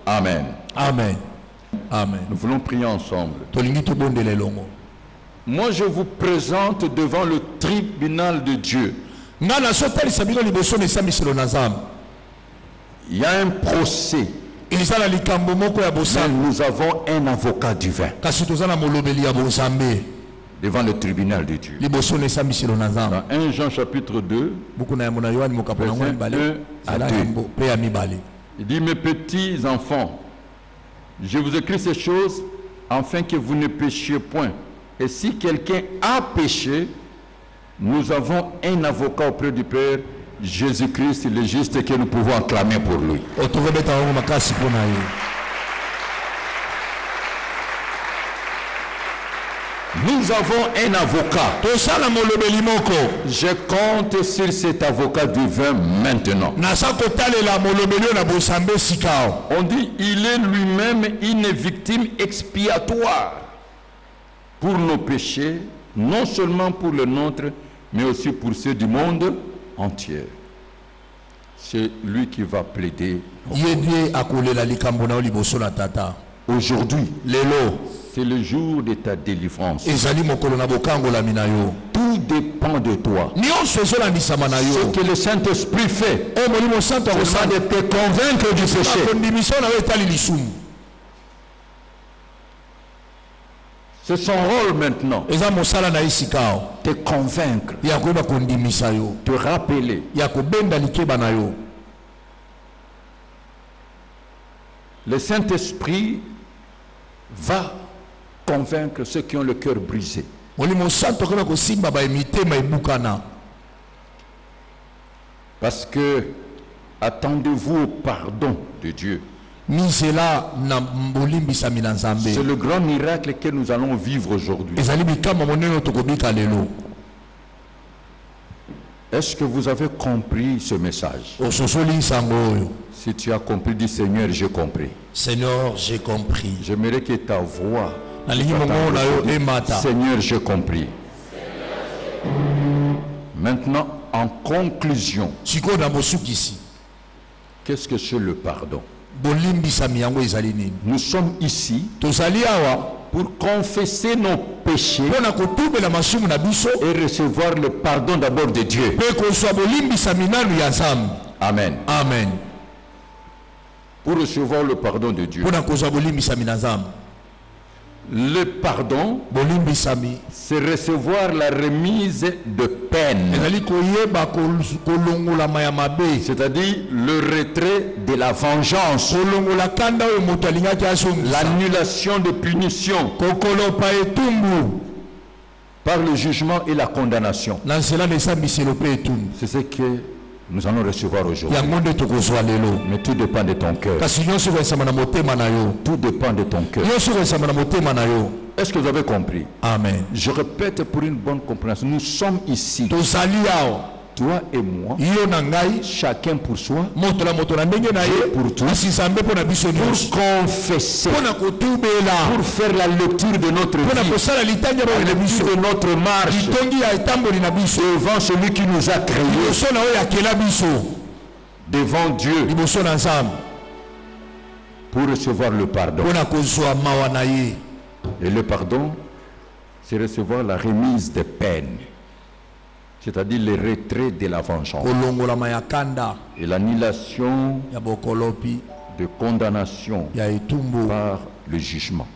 Amen. Amen. Amen. Nous voulons prier ensemble. Moi, je vous présente devant le tribunal de Dieu. Il y a un procès. Mais nous avons un avocat divin devant le tribunal de Dieu. Dans 1 Jean chapitre 2, il dit: mes petits enfants, je vous écris ces choses afin que vous ne péchiez point. Et si quelqu'un a péché, nous avons un avocat auprès du Père, Jésus-Christ, le juste, que nous pouvons acclamer pour lui. Nous avons un avocat. Je compte sur cet avocat divin maintenant. On dit il est lui-même une victime expiatoire pour nos péchés, non seulement pour le nôtre, mais aussi pour ceux du monde entier. C'est lui qui va plaider. Aujourd'hui, c'est le jour de ta délivrance. Tout dépend de toi. Ce que le Saint-Esprit fait, c'est de te convaincre du péché. C'est son rôle maintenant. Te convaincre. Te rappeler. Le Saint-Esprit va convaincre ceux qui ont le cœur brisé. Parce que attendez-vous au pardon de Dieu. C'est le grand miracle que nous allons vivre aujourd'hui. Est-ce que vous avez compris ce message? Si tu as compris, dis Seigneur, j'ai compris. Seigneur, j'ai compris. J'aimerais que ta voix, Seigneur, j'ai compris. Maintenant, en conclusion, qu'est-ce que c'est le pardon? Nous sommes ici pour confesser nos péchés et recevoir le pardon d'abord de Dieu. Amen. Amen. Pour recevoir le pardon de Dieu. Le pardon, c'est recevoir la remise de peine. C'est-à-dire le retrait de la vengeance, l'annulation de punition par le jugement et la condamnation. C'est ce que nous allons recevoir aujourd'hui. Mais tout dépend de ton cœur. Tout dépend de ton cœur. Est-ce que vous avez compris? Amen. Je répète pour une bonne compréhension. Nous sommes ici. Toi et moi, chacun pour soi, pour tous, pour confesser, pour faire la lecture de notre vie, la lecture de notre marche devant celui qui nous a créés, devant Dieu, pour recevoir le pardon. Et le pardon, c'est recevoir la remise des peines. C'est-à-dire le retrait de la vengeance et l'annulation de condamnation par le jugement.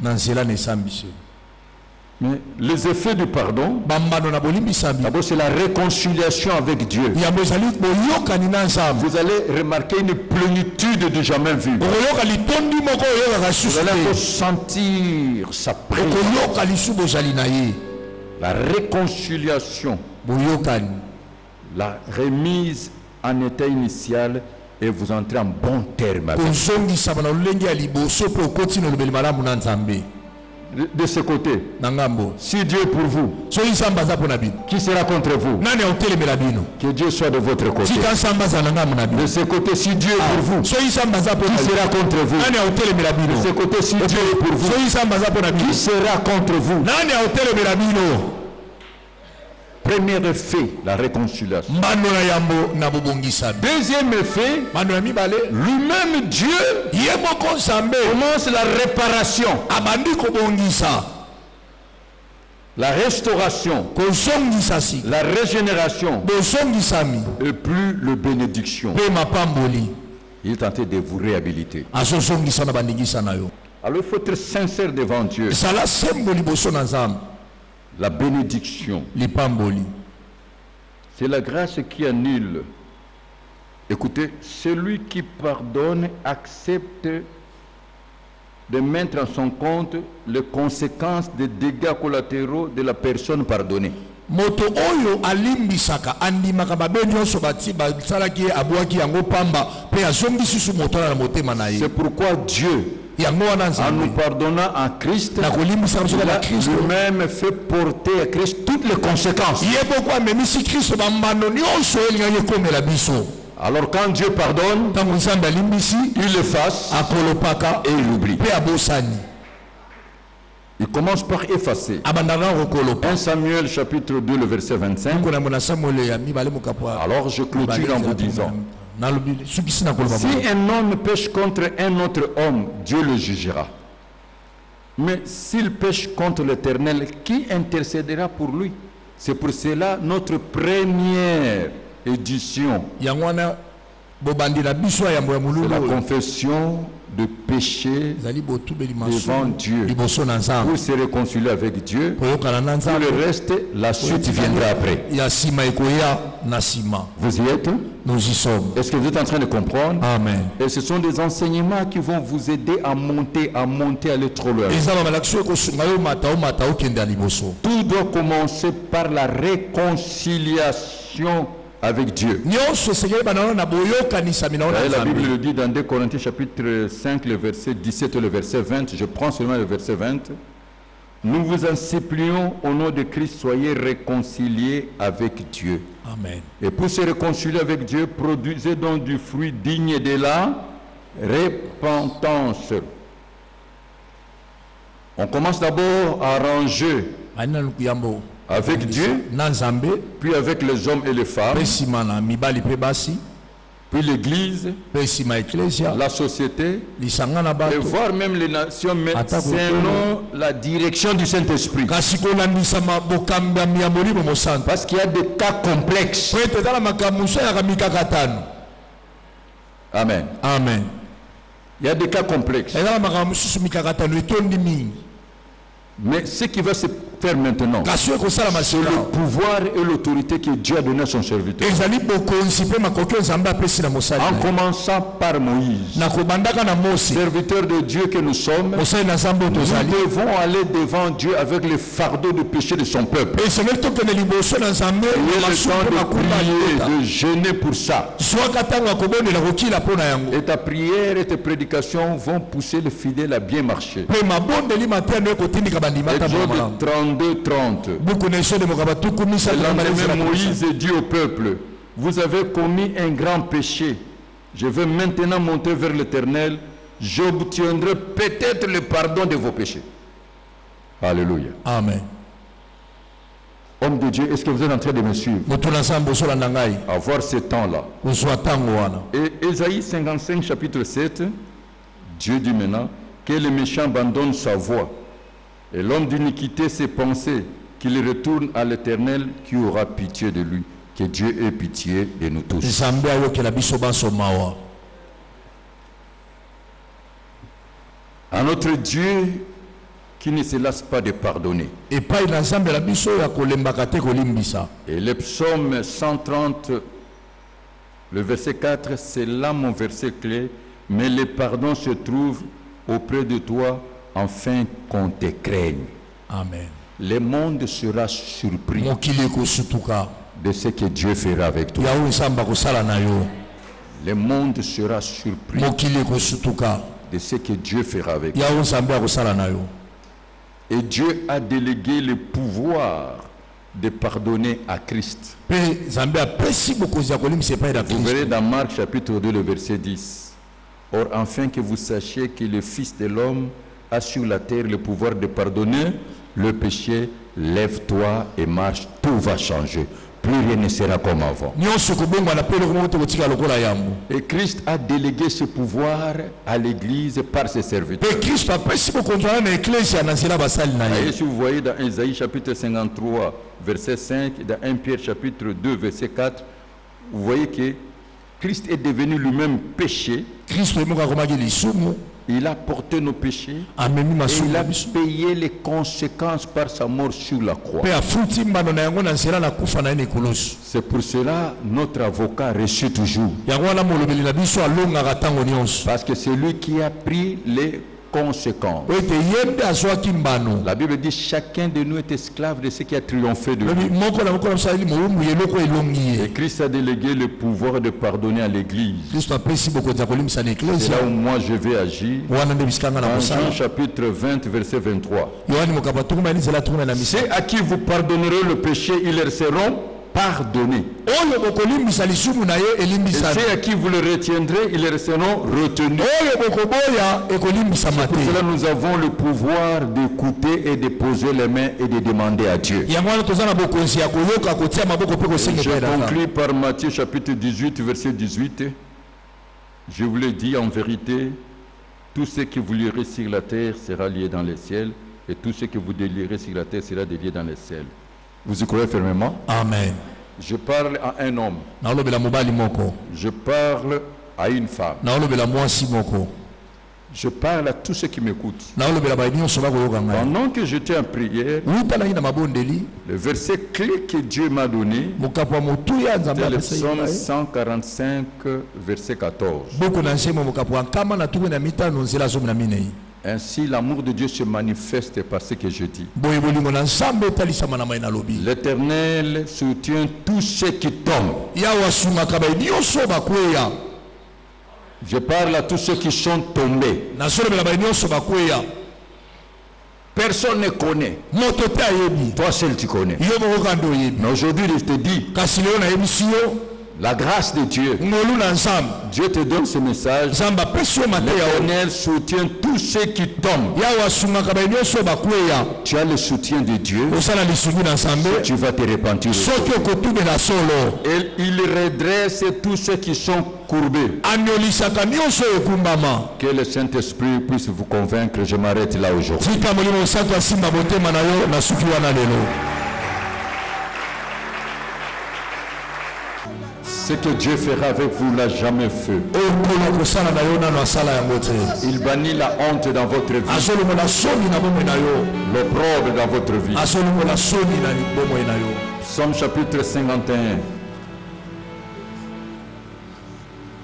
Mais les effets du pardon, d'abord c'est la réconciliation avec Dieu. Vous allez remarquer une plénitude de jamais vue. Vous allez sentir sa présence. La réconciliation La remise en état initial et vous entrez en bon terme avec. De ce côté, si Dieu est pour vous, qui sera contre vous? Que Dieu soit de votre côté. De ce côté, si Dieu est pour vous, qui sera contre vous? De ce côté, si Dieu est pour vous, qui sera contre vous? Premier effet, la réconciliation. Deuxième effet, lui-même Dieu commence la réparation, la restauration, la régénération et plus le bénédiction. Il est tenté de vous réhabiliter. Alors il faut être sincère devant Dieu. La bénédiction, c'est la grâce qui annule. Écoutez, celui qui pardonne accepte de mettre en son compte les conséquences des dégâts collatéraux de la personne pardonnée. C'est pourquoi Dieu, en nous pardonnant en Christ, lui-même fait porter à Christ toutes les conséquences. Alors quand Dieu pardonne, il efface et il oublie. Il commence par effacer. 1 Samuel chapitre 2 le verset 25. Alors je clôture en vous disant, si un homme pêche contre un autre homme, Dieu le jugera. Mais s'il pêche contre l'Éternel, qui intercédera pour lui? C'est pour cela notre première édition, c'est la confession de péché devant Dieu pour se réconcilier avec Dieu. Pour le reste, la suite viendra après. Vous y êtes? Nous y sommes. Est-ce que vous êtes en train de comprendre? Amen. Et ce sont des enseignements qui vont vous aider à monter, aller trop loin. Tout doit commencer par la réconciliation avec Dieu. La Bible le dit dans 2 Corinthiens chapitre 5, le verset 17 et le verset 20. Je prends seulement le verset 20. Nous vous en supplions au nom de Christ, soyez réconciliés avec Dieu. Amen. Et pour se réconcilier avec Dieu, produisez donc du fruit digne de la repentance. On commence d'abord à arranger avec Dieu, puis avec les hommes et les femmes, puis l'Église, la société, et voire même les nations, mais selon la direction du Saint-Esprit. Parce qu'il y a des cas complexes. Amen. Amen. Il y a des cas complexes. Mais ce qui va se faire maintenant, c'est le pouvoir et l'autorité que Dieu a donné à son serviteur. En commençant par Moïse, serviteur de Dieu que nous sommes, nous devons aller devant Dieu avec le fardeau de péché de son peuple. Il est le temps de prier, de jeûner pour ça. Et ta prière et tes prédications vont pousser le fidèle à bien marcher. Exode 32, 30. Moïse dit au peuple, vous avez commis un grand péché. Je vais maintenant monter vers l'Éternel. J'obtiendrai peut-être le pardon de vos péchés. Alléluia. Amen. Homme de Dieu, est-ce que vous êtes en train de me suivre? À voir ce temps-là. Et Ésaïe 55, chapitre 7, Dieu dit maintenant que le méchant abandonne sa voie. Et l'homme d'iniquité ses pensées, qu'il retourne à l'Éternel qui aura pitié de lui. Que Dieu ait pitié de nous tous. À notre Dieu qui ne se lasse pas de pardonner. Et le psaume 130, le verset 4, c'est là mon verset clé. Mais le pardon se trouve auprès de toi afin qu'on te craigne. Amen. Le monde sera surpris de ce que Dieu fera avec toi. Le monde sera surpris de ce que Dieu fera avec toi. Et Dieu a délégué le pouvoir de pardonner à Christ. Vous verrez dans Marc chapitre 2, le verset 10. Or, afin que vous sachiez que le Fils de l'homme a sur la terre le pouvoir de pardonner le péché, lève-toi et marche, tout va changer. Plus rien ne sera comme avant. Et Christ a délégué ce pouvoir à l'Église par ses serviteurs. Et si vous voyez dans Isaïe chapitre 53, verset 5, dans 1 Pierre chapitre 2, verset 4, vous voyez que Christ est devenu lui-même péché. Il a porté nos péchés et il a payé les conséquences par sa mort sur la croix. C'est pour cela notre avocat reçut toujours. Parce que c'est lui qui a pris les conséquences. La Bible dit chacun de nous est esclave de ce qui a triomphé de lui. Et Christ a délégué le pouvoir de pardonner à l'Église. C'est là où moi je vais agir. Dans Jean chapitre 20 verset 23. C'est à qui vous pardonnerez le péché, ils leur seront pardonnés. Et ceux à qui vous le retiendrez, ils les seront retenus. Pour cela, nous avons le pouvoir d'écouter et de poser les mains et de demander à Dieu. Je conclue par Matthieu chapitre 18, verset 18. Je vous l'ai dit en vérité, tout ce que vous lierez sur la terre sera lié dans les ciels, et tout ce que vous délierez sur la terre sera délié dans les ciels. Vous y croyez fermement? Amen. Je parle à un homme. Je parle à une femme. Je parle à tous ceux qui m'écoutent. Pendant que j'étais en prière, le verset clé que Dieu m'a donné, c'est le psaume 145, verset 14. Ainsi, l'amour de Dieu se manifeste par ce que je dis. L'Éternel soutient tous ceux qui tombent. Je parle à tous ceux qui sont tombés. Personne ne connaît. Toi seul tu connais. Mais aujourd'hui, je te dis, la grâce de Dieu. Dieu te donne ce message. L'Éternel soutient tous ceux qui tombent. Tu as le soutien de Dieu. Tu vas te repentir. Et il redresse tous ceux qui sont courbés. Que le Saint-Esprit puisse vous convaincre. Je m'arrête là aujourd'hui. Ce que Dieu fera avec vous l'a jamais fait. Il bannit la honte dans votre vie. L'opprobre dans votre vie. Psaume chapitre 51.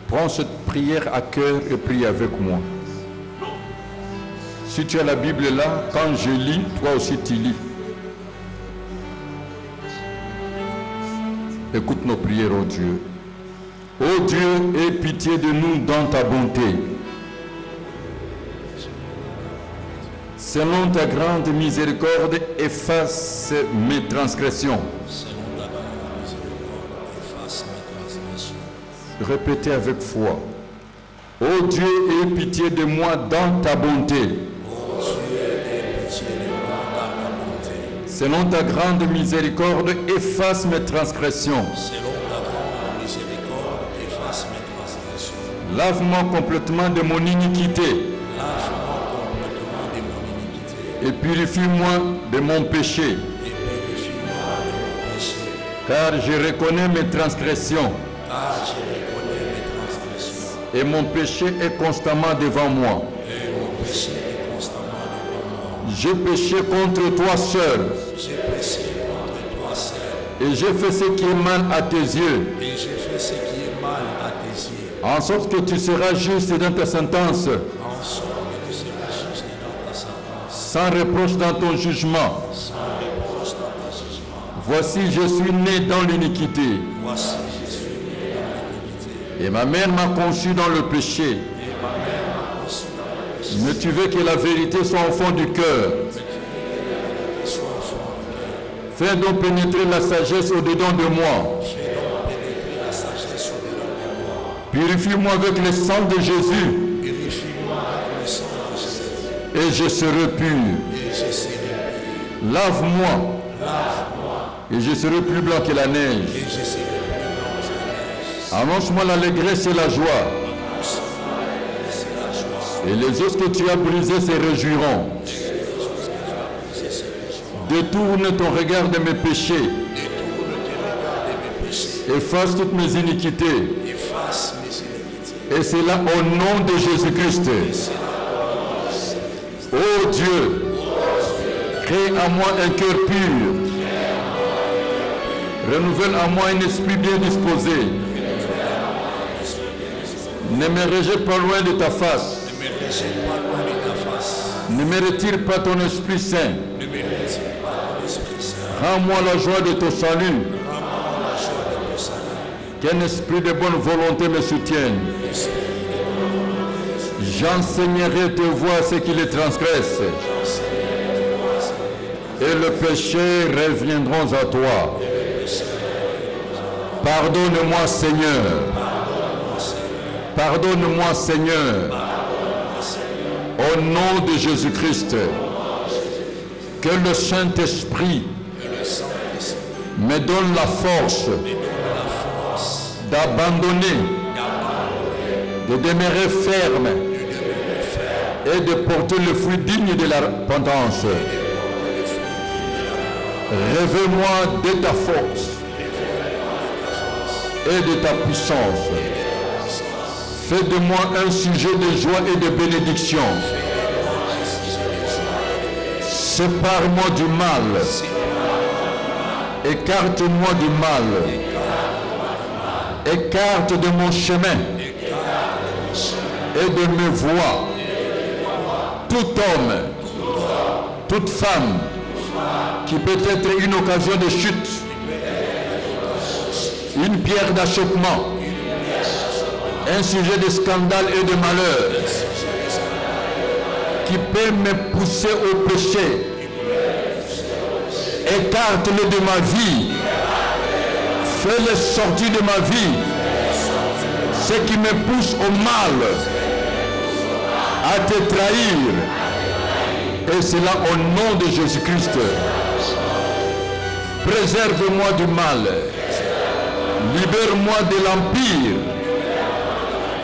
Prends cette prière à cœur et prie avec moi. Si tu as la Bible là, quand je lis, toi aussi tu lis. Écoute nos prières, ô Dieu. Ô Dieu, aie pitié de nous dans ta bonté. Selon ta grande miséricorde, efface mes transgressions. Répétez avec foi. Ô Dieu, aie pitié de moi dans ta bonté. Selon ta grande miséricorde, efface mes transgressions. Lave-moi complètement de mon iniquité. Et purifie-moi de mon péché. Car je reconnais mes transgressions. Et mon péché est constamment devant moi. J'ai péché contre toi seul. Et j'ai fait ce qui est mal à tes yeux. En sorte que tu seras juste dans ta sentence. Sans reproche dans ton jugement. Voici, je suis né dans l'iniquité. Et ma mère m'a conçu dans le péché. Mais tu veux que la vérité soit au fond du cœur. Fais donc pénétrer la sagesse au-dedans de moi. Purifie-moi avec le sang de Jésus. Et je serai pur. Lave-moi. Et je serai plus blanc que la neige. Annonce-moi l'allégresse et la joie. Et les os que tu as brisés se réjouiront. Détourne ton regard de mes péchés. Efface toutes mes iniquités. Et c'est là au nom de Jésus-Christ. Ô Dieu, crée en moi un cœur pur. Renouvelle en moi un esprit bien disposé. Ne me rejette pas loin de ta face. Ne me retire pas ton Esprit Saint. Rends-moi la joie de ton salut. Qu'un esprit de bonne volonté me soutienne. J'enseignerai tes voies à ceux qui les transgressent. Et le péché reviendront à toi. Pardonne-moi, Seigneur. Pardonne-moi, Seigneur. Au nom de Jésus-Christ, que le Saint-Esprit me donne la force d'abandonner, de demeurer ferme et de porter le fruit digne de la repentance. Révèle-moi de ta force et de ta puissance. Fais de moi un sujet de joie et de bénédiction. Sépare-moi du mal. Écarte-moi du mal. Écarte de mon chemin et de mes voies tout homme, toute femme qui peut être une occasion de chute, une pierre d'achoppement, un sujet de scandale et de malheur qui peut me pousser au péché. Écarte-le de ma vie. Fais-le sortir de ma vie. Ce qui me pousse au mal, à te trahir. Et cela au nom de Jésus-Christ. Préserve-moi du mal. Libère-moi de l'empire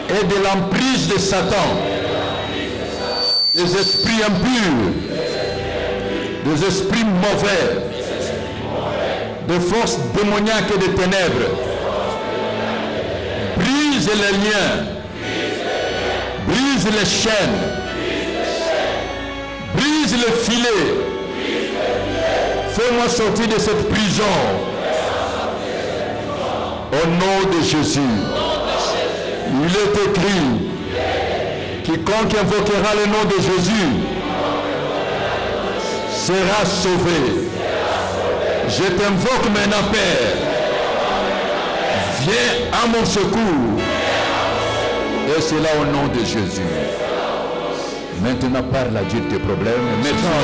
et de l'emprise de Satan, des esprits impurs, des esprits mauvais, des forces démoniaques et des ténèbres. Brise les liens, brise les chaînes, brise les filets. Fais-moi sortir de cette prison. Au nom de Jésus. Il est écrit, quiconque invoquera le nom de Jésus sera sauvé. Je t'invoque maintenant, Père. Viens à mon secours. Et c'est là au nom de Jésus. Maintenant parle à Dieu de tes problèmes. Maintenant,